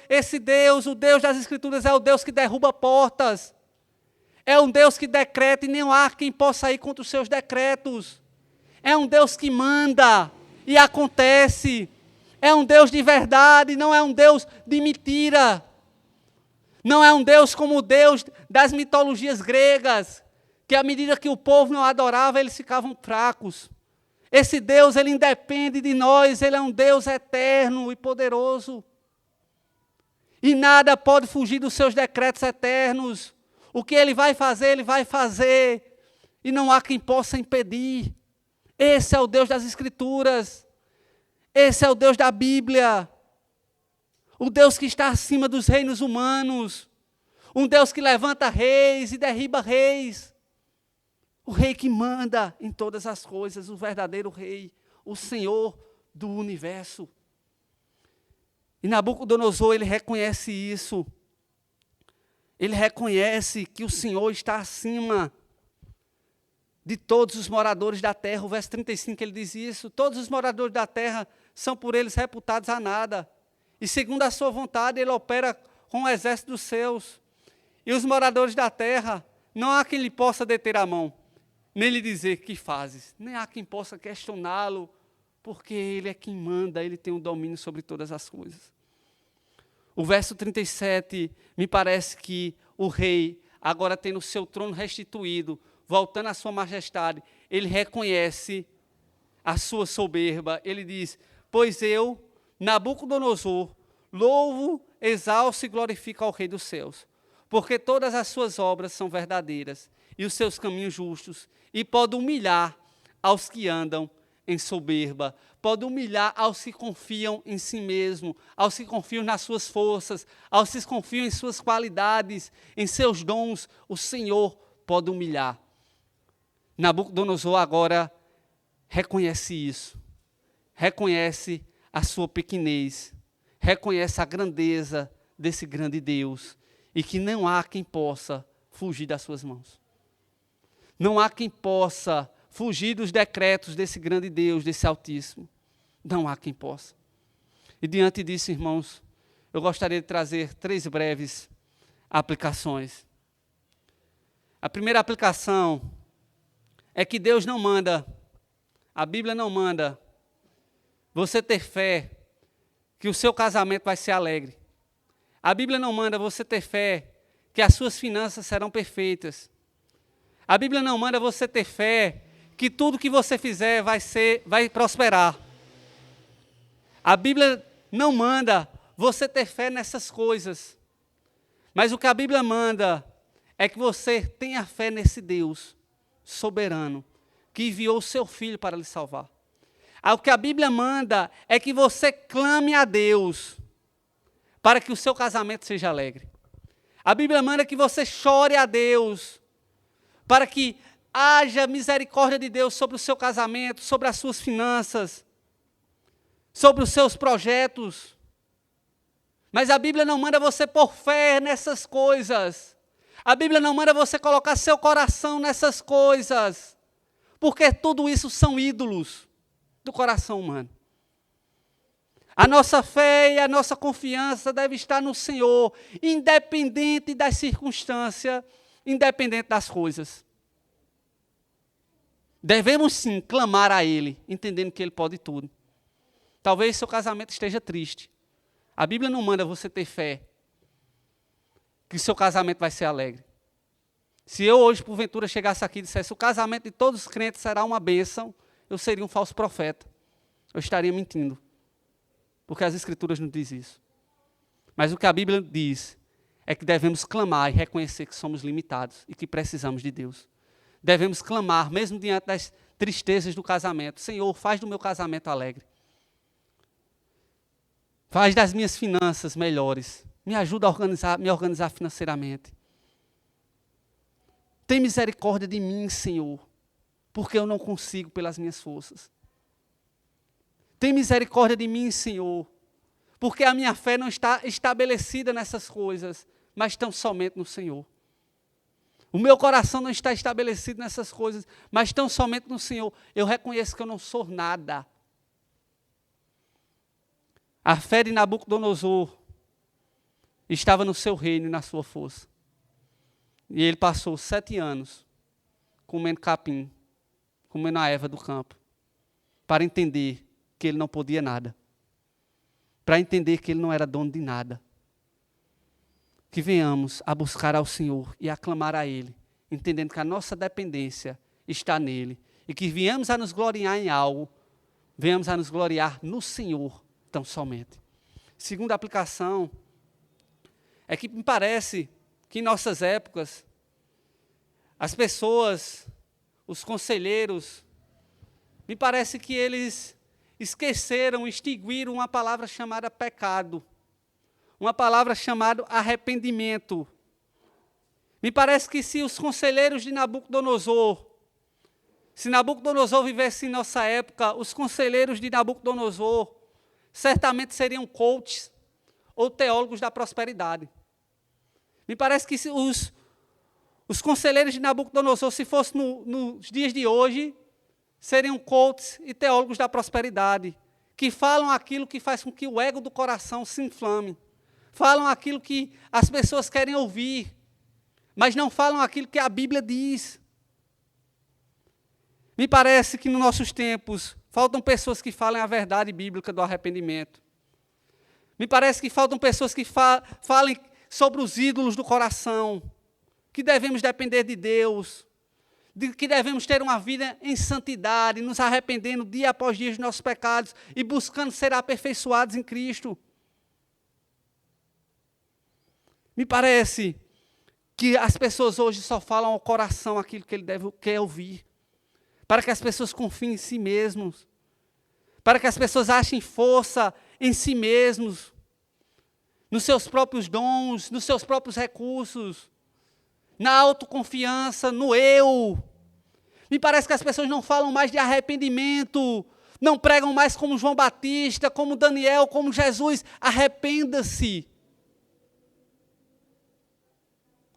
o Deus das Escrituras é o Deus que derruba portas, É um Deus que decreta e não há quem possa ir contra os seus decretos. É um Deus que manda e acontece. É um Deus de verdade, não é um Deus de mentira. Não é um Deus como o Deus das mitologias gregas, que à medida que o povo não adorava, eles ficavam fracos. Esse Deus, ele independe de nós, ele é um Deus eterno e poderoso. E nada pode fugir dos seus decretos eternos. O que ele vai fazer, ele vai fazer. E não há quem possa impedir. Esse é o Deus das Escrituras. Esse é o Deus da Bíblia. O Deus que está acima dos reinos humanos. Um Deus que levanta reis e derriba reis. O rei que manda em todas as coisas, o verdadeiro rei, o Senhor do universo. E Nabucodonosor, ele reconhece isso. Ele reconhece que o Senhor está acima de todos os moradores da terra. O verso 35, ele diz isso. Todos os moradores da terra são por eles reputados a nada. E segundo a sua vontade, ele opera com o exército dos seus. E os moradores da terra, não há quem lhe possa deter a mão, nem lhe dizer que fazes. Nem há quem possa questioná-lo, porque ele é quem manda, ele tem o domínio sobre todas as coisas. O verso 37, me parece que o rei, agora tendo o seu trono restituído, voltando à sua majestade, ele reconhece a sua soberba. Ele diz: pois eu, Nabucodonosor, louvo, exalço e glorifico ao Rei dos céus, porque todas as suas obras são verdadeiras e os seus caminhos justos, e pode humilhar aos que andam em soberba, pode humilhar aos que confiam em si mesmo, aos que confiam nas suas forças, aos que confiam em suas qualidades, em seus dons. O Senhor pode humilhar. Nabucodonosor agora reconhece isso, reconhece a sua pequenez, reconhece a grandeza desse grande Deus e que não há quem possa fugir das suas mãos. Não há quem possa fugir dos decretos desse grande Deus, desse Altíssimo. Não há quem possa. E diante disso, irmãos, eu gostaria de trazer 3 breves aplicações. A primeira aplicação é que Deus não manda, a Bíblia não manda você ter fé que o seu casamento vai ser alegre. A Bíblia não manda você ter fé que as suas finanças serão perfeitas. A Bíblia não manda você ter fé que tudo que você fizer vai prosperar. A Bíblia não manda você ter fé nessas coisas. Mas o que a Bíblia manda é que você tenha fé nesse Deus soberano, que enviou o seu Filho para lhe salvar. O que a Bíblia manda é que você clame a Deus para que o seu casamento seja alegre. A Bíblia manda que você chore a Deus para que haja misericórdia de Deus sobre o seu casamento, sobre as suas finanças, sobre os seus projetos. Mas a Bíblia não manda você pôr fé nessas coisas. A Bíblia não manda você colocar seu coração nessas coisas, porque tudo isso são ídolos do coração humano. A nossa fé e a nossa confiança deve estar no Senhor, independente das circunstâncias, independente das coisas. Devemos sim clamar a Ele, entendendo que Ele pode tudo. Talvez seu casamento esteja triste. A Bíblia não manda você ter fé que seu casamento vai ser alegre. Se eu hoje, porventura, chegasse aqui e dissesse o casamento de todos os crentes será uma bênção, eu seria um falso profeta. Eu estaria mentindo. Porque as Escrituras não dizem isso. Mas o que a Bíblia diz é que devemos clamar e reconhecer que somos limitados e que precisamos de Deus. Devemos clamar, mesmo diante das tristezas do casamento: Senhor, faz do meu casamento alegre. Faz das minhas finanças melhores. Me ajuda a me organizar financeiramente. Tem misericórdia de mim, Senhor, porque eu não consigo pelas minhas forças. Tem misericórdia de mim, Senhor, porque a minha fé não está estabelecida nessas coisas, mas tão somente no Senhor. O meu coração não está estabelecido nessas coisas, mas tão somente no Senhor. Eu reconheço que eu não sou nada. A fé de Nabucodonosor estava no seu reino e na sua força. E ele passou 7 anos comendo capim, comendo a erva do campo, para entender que ele não podia nada, para entender que ele não era dono de nada. Que venhamos a buscar ao Senhor e a clamar a Ele, entendendo que a nossa dependência está nele, e que venhamos a nos gloriar em algo, venhamos a nos gloriar no Senhor tão somente. Segunda aplicação é que me parece que em nossas épocas, as pessoas, os conselheiros, me parece que eles esqueceram, extinguiram uma palavra chamada pecado, uma palavra chamada arrependimento. Me parece que se os conselheiros de Nabucodonosor, se Nabucodonosor vivesse em nossa época, os conselheiros de Nabucodonosor certamente seriam coaches ou teólogos da prosperidade. Me parece que se os conselheiros de Nabucodonosor, se fosse nos dias de hoje, seriam coaches e teólogos da prosperidade, que falam aquilo que faz com que o ego do coração se inflame. Falam aquilo que as pessoas querem ouvir, mas não falam aquilo que a Bíblia diz. Me parece que nos nossos tempos faltam pessoas que falem a verdade bíblica do arrependimento. Me parece que faltam pessoas que falem sobre os ídolos do coração, que devemos depender de Deus, que devemos ter uma vida em santidade, nos arrependendo dia após dia dos nossos pecados e buscando ser aperfeiçoados em Cristo. Me parece que as pessoas hoje só falam ao coração aquilo que ele quer ouvir, para que as pessoas confiem em si mesmos, para que as pessoas achem força em si mesmos, nos seus próprios dons, nos seus próprios recursos, na autoconfiança, no eu. Me parece que as pessoas não falam mais de arrependimento, não pregam mais como João Batista, como Daniel, como Jesus. Arrependa-se.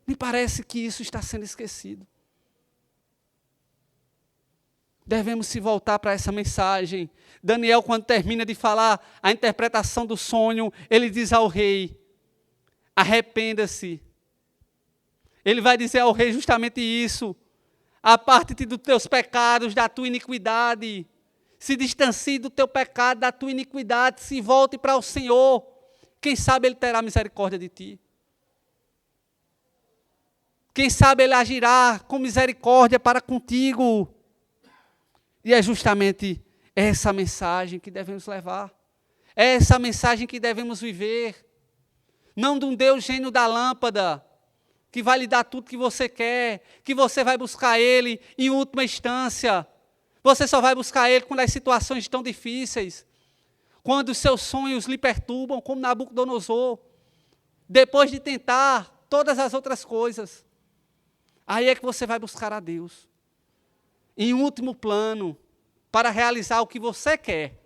Me parece que isso está sendo esquecido. Devemos se voltar para essa mensagem. Daniel, quando termina de falar a interpretação do sonho, ele diz ao rei: arrependa-se. Ele vai dizer ao rei justamente isso: aparte-te dos teus pecados, da tua iniquidade. Se distancie do teu pecado, da tua iniquidade. Se volte para o Senhor. Quem sabe Ele terá misericórdia de ti. Quem sabe Ele agirá com misericórdia para contigo. E é justamente essa mensagem que devemos levar. É essa mensagem que devemos viver. Não de um Deus gênio da lâmpada, que vai lhe dar tudo que você quer, que você vai buscar Ele em última instância. Você só vai buscar Ele quando as situações estão difíceis, quando os seus sonhos lhe perturbam, como Nabucodonosor. Depois de tentar todas as outras coisas, aí é que você vai buscar a Deus. Em último plano, para realizar o que você quer,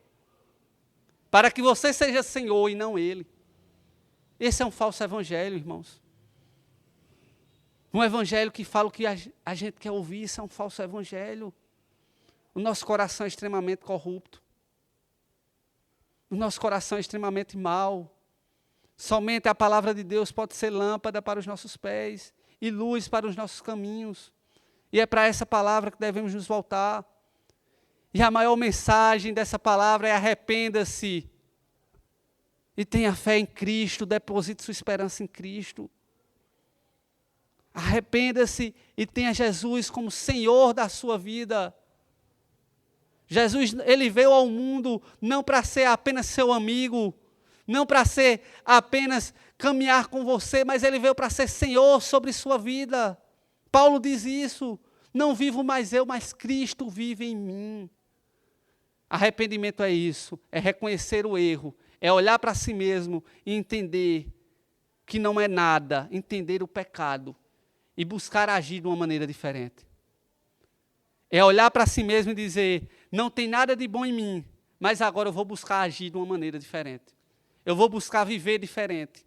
para que você seja Senhor e não Ele. Esse é um falso evangelho, irmãos. Um evangelho que fala o que a gente quer ouvir, isso é um falso evangelho. O nosso coração é extremamente corrupto. O nosso coração é extremamente mau. Somente a palavra de Deus pode ser lâmpada para os nossos pés e luz para os nossos caminhos. E é para essa palavra que devemos nos voltar. E a maior mensagem dessa palavra é: arrependa-se e tenha fé em Cristo, deposite sua esperança em Cristo. Arrependa-se e tenha Jesus como Senhor da sua vida. Jesus, Ele veio ao mundo não para ser apenas seu amigo, não para ser apenas caminhar com você, mas Ele veio para ser Senhor sobre sua vida. Paulo diz isso: não vivo mais eu, mas Cristo vive em mim. Arrependimento é isso, é reconhecer o erro, é olhar para si mesmo e entender que não é nada, entender o pecado e buscar agir de uma maneira diferente. É olhar para si mesmo e dizer: não tem nada de bom em mim, mas agora eu vou buscar agir de uma maneira diferente. Eu vou buscar viver diferente.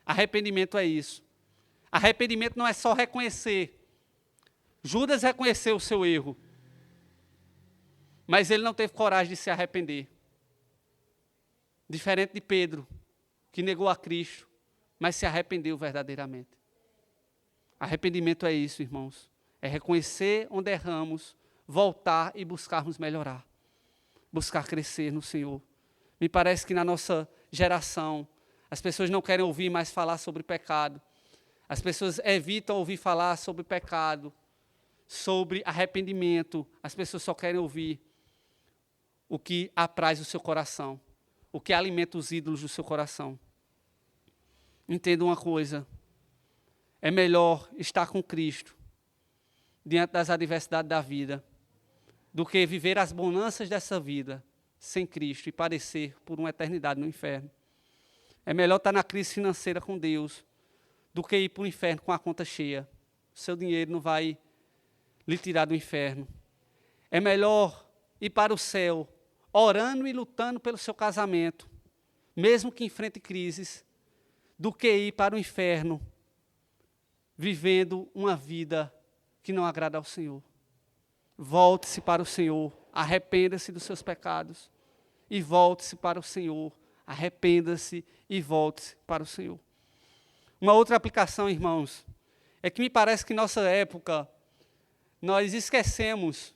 Arrependimento é isso. Arrependimento não é só reconhecer. Judas reconheceu o seu erro, mas ele não teve coragem de se arrepender. Diferente de Pedro, que negou a Cristo, mas se arrependeu verdadeiramente. Arrependimento é isso, irmãos. É reconhecer onde erramos, voltar e buscarmos melhorar. Buscar crescer no Senhor. Me parece que na nossa geração, as pessoas não querem ouvir mais falar sobre pecado. As pessoas evitam ouvir falar sobre pecado, sobre arrependimento. As pessoas só querem ouvir o que apraz o seu coração, o que alimenta os ídolos do seu coração. Entenda uma coisa, é melhor estar com Cristo diante das adversidades da vida do que viver as bonanças dessa vida sem Cristo e padecer por uma eternidade no inferno. É melhor estar na crise financeira com Deus do que ir para o inferno com a conta cheia. O seu dinheiro não vai lhe tirar do inferno. É melhor ir para o céu orando e lutando pelo seu casamento, mesmo que enfrente crises, do que ir para o inferno vivendo uma vida que não agrada ao Senhor. Volte-se para o Senhor, arrependa-se dos seus pecados e volte-se para o Senhor, arrependa-se e volte-se para o Senhor. Uma outra aplicação, irmãos, é que me parece que em nossa época nós esquecemos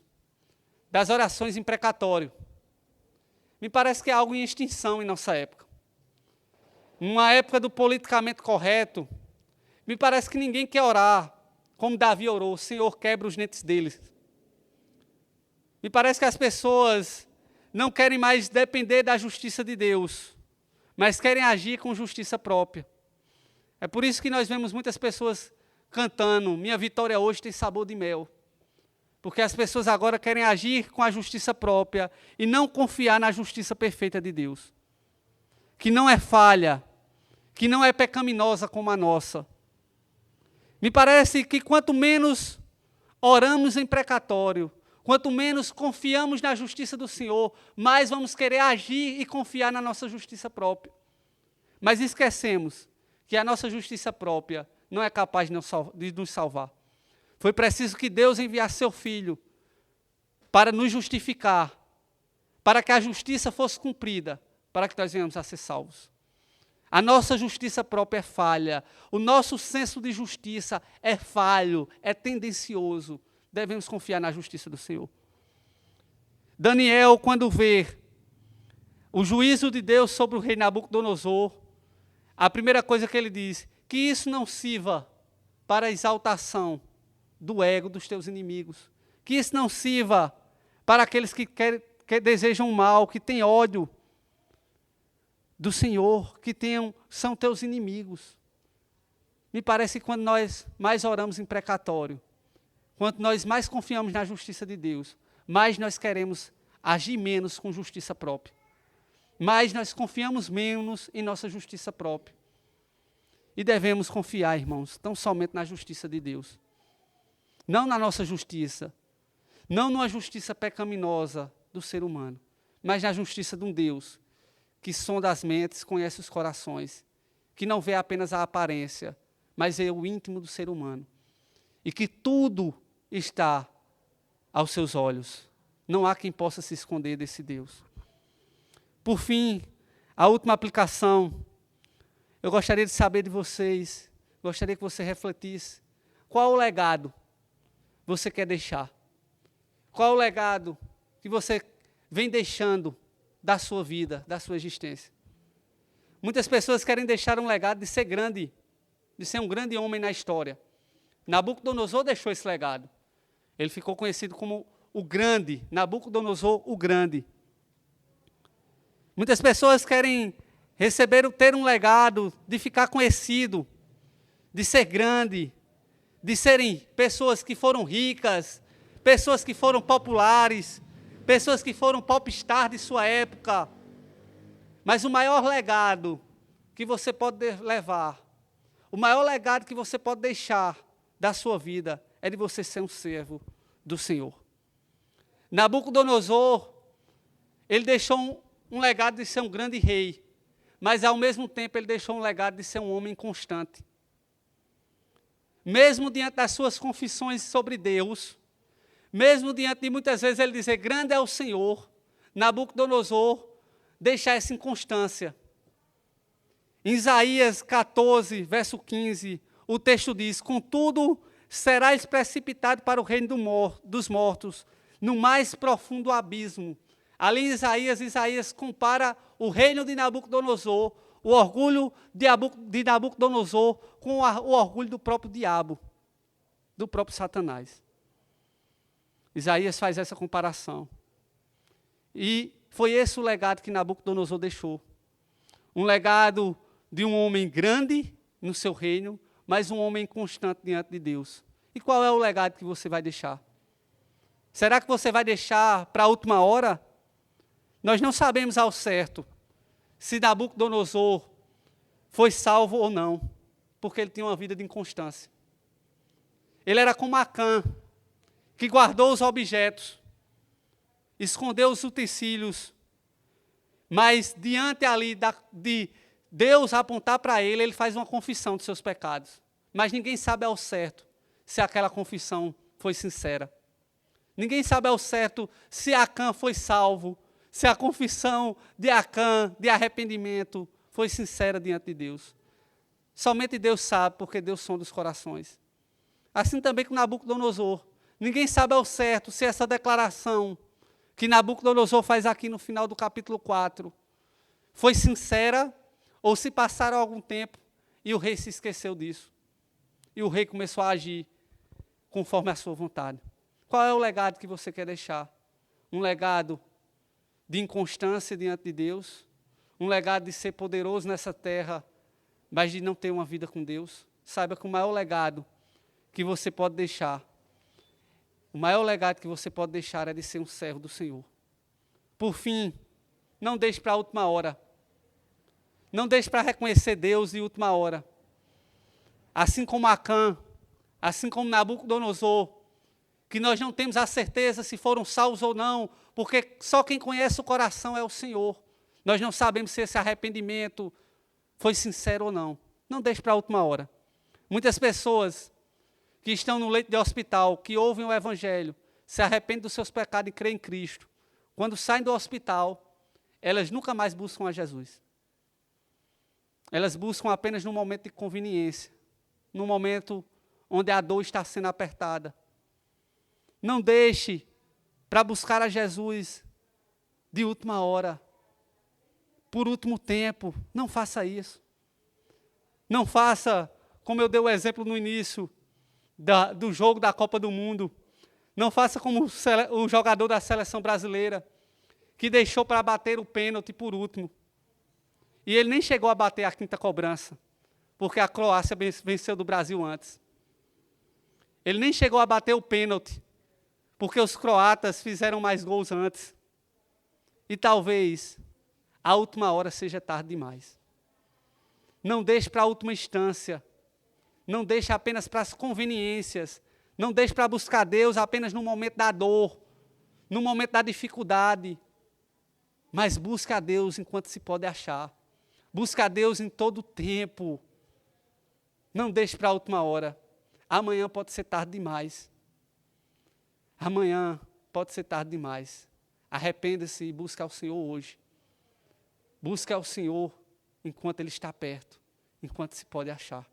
das orações em precatório. Me parece que é algo em extinção em nossa época. Numa época do politicamente correto, me parece que ninguém quer orar como Davi orou, Senhor, quebra os dentes deles. Me parece que as pessoas não querem mais depender da justiça de Deus, mas querem agir com justiça própria. É por isso que nós vemos muitas pessoas cantando, minha vitória hoje tem sabor de mel. Porque as pessoas agora querem agir com a justiça própria e não confiar na justiça perfeita de Deus. Que não é falha, que não é pecaminosa como a nossa. Me parece que quanto menos oramos em precatório, quanto menos confiamos na justiça do Senhor, mais vamos querer agir e confiar na nossa justiça própria. Mas esquecemos que a nossa justiça própria não é capaz de nos salvar. Foi preciso que Deus enviasse seu Filho para nos justificar, para que a justiça fosse cumprida, para que nós venhamos a ser salvos. A nossa justiça própria é falha, o nosso senso de justiça é falho, é tendencioso. Devemos confiar na justiça do Senhor. Daniel, quando vê o juízo de Deus sobre o rei Nabucodonosor, a primeira coisa que ele diz, que isso não sirva para a exaltação do ego dos teus inimigos, que isso não sirva para aqueles que desejam mal, que têm ódio do Senhor, que são teus inimigos. Me parece que quando nós mais oramos em precatório, quanto nós mais confiamos na justiça de Deus, mais nós queremos agir menos com justiça própria. Mais nós confiamos menos em nossa justiça própria. E devemos confiar, irmãos, tão somente na justiça de Deus. Não na nossa justiça, não numa justiça pecaminosa do ser humano, mas na justiça de um Deus que sonda as mentes, conhece os corações, que não vê apenas a aparência, mas vê o íntimo do ser humano. E que tudo está aos seus olhos. Não há quem possa se esconder desse Deus. Por fim, a última aplicação, eu gostaria de saber de vocês, gostaria que você refletisse, qual o legado você quer deixar? Qual o legado que você vem deixando da sua vida, da sua existência? Muitas pessoas querem deixar um legado de ser grande, de ser um grande homem na história. Nabucodonosor deixou esse legado. Ele ficou conhecido como o grande, Nabucodonosor o grande. Muitas pessoas querem ter um legado, de ficar conhecido, de ser grande, de serem pessoas que foram ricas, pessoas que foram populares, pessoas que foram popstar de sua época. Mas o maior legado que você pode levar, o maior legado que você pode deixar da sua vida é de você ser um servo do Senhor. Nabucodonosor, ele deixou um legado de ser um grande rei, mas ao mesmo tempo ele deixou um legado de ser um homem constante. Mesmo diante das suas confissões sobre Deus, mesmo diante de muitas vezes ele dizer, grande é o Senhor, Nabucodonosor deixa essa inconstância. Em Isaías 14, verso 15, o texto diz: contudo, serás precipitado para o reino dos mortos, no mais profundo abismo. Ali em Isaías compara o reino de Nabucodonosor, o orgulho de Nabucodonosor com o orgulho do próprio diabo, do próprio Satanás. Isaías faz essa comparação. E foi esse o legado que Nabucodonosor deixou. Um legado de um homem grande no seu reino, mas um homem constante diante de Deus. E qual é o legado que você vai deixar? Será que você vai deixar para a última hora? Nós não sabemos ao certo se Nabucodonosor foi salvo ou não, porque ele tinha uma vida de inconstância. Ele era como Acã, que guardou os objetos, escondeu os utensílios, mas diante ali de Deus apontar para ele, ele faz uma confissão dos seus pecados. Mas ninguém sabe ao certo se aquela confissão foi sincera. Ninguém sabe ao certo se Acã foi salvo, se a confissão de Acã, de arrependimento, foi sincera diante de Deus. Somente Deus sabe, porque Deus sonda os corações. Assim também com Nabucodonosor. Ninguém sabe ao certo se essa declaração que Nabucodonosor faz aqui no final do capítulo 4 foi sincera ou se passaram algum tempo e o rei se esqueceu disso. E o rei começou a agir conforme a sua vontade. Qual é o legado que você quer deixar? Um legado de inconstância diante de Deus? Um legado de ser poderoso nessa terra, mas de não ter uma vida com Deus? Saiba que o maior legado que você pode deixar, o maior legado que você pode deixar é de ser um servo do Senhor. Por fim, não deixe para a última hora. Não deixe para reconhecer Deus de última hora. Assim como Acã, assim como Nabucodonosor, que nós não temos a certeza se foram salvos ou não, porque só quem conhece o coração é o Senhor. Nós não sabemos se esse arrependimento foi sincero ou não. Não deixe para a última hora. Muitas pessoas que estão no leito de hospital, que ouvem o Evangelho, se arrependem dos seus pecados e creem em Cristo. Quando saem do hospital, elas nunca mais buscam a Jesus. Elas buscam apenas no momento de conveniência, no momento onde a dor está sendo apertada. Não deixe para buscar a Jesus de última hora, por último tempo. Não faça isso. Não faça, como eu dei o exemplo no início do jogo da Copa do Mundo. Não faça como o jogador da seleção brasileira, que deixou para bater o pênalti por último. E ele nem chegou a bater a quinta cobrança, porque a Croácia venceu do Brasil antes. Ele nem chegou a bater o pênalti, porque os croatas fizeram mais gols antes. E talvez a última hora seja tarde demais. Não deixe para a última instância. Não deixe apenas para as conveniências. Não deixe para buscar Deus apenas no momento da dor, no momento da dificuldade. Mas busque a Deus enquanto se pode achar. Busque a Deus em todo o tempo. Não deixe para a última hora. Amanhã pode ser tarde demais. Amanhã pode ser tarde demais. Arrependa-se e busque ao Senhor hoje. Busque ao Senhor enquanto Ele está perto, enquanto se pode achar.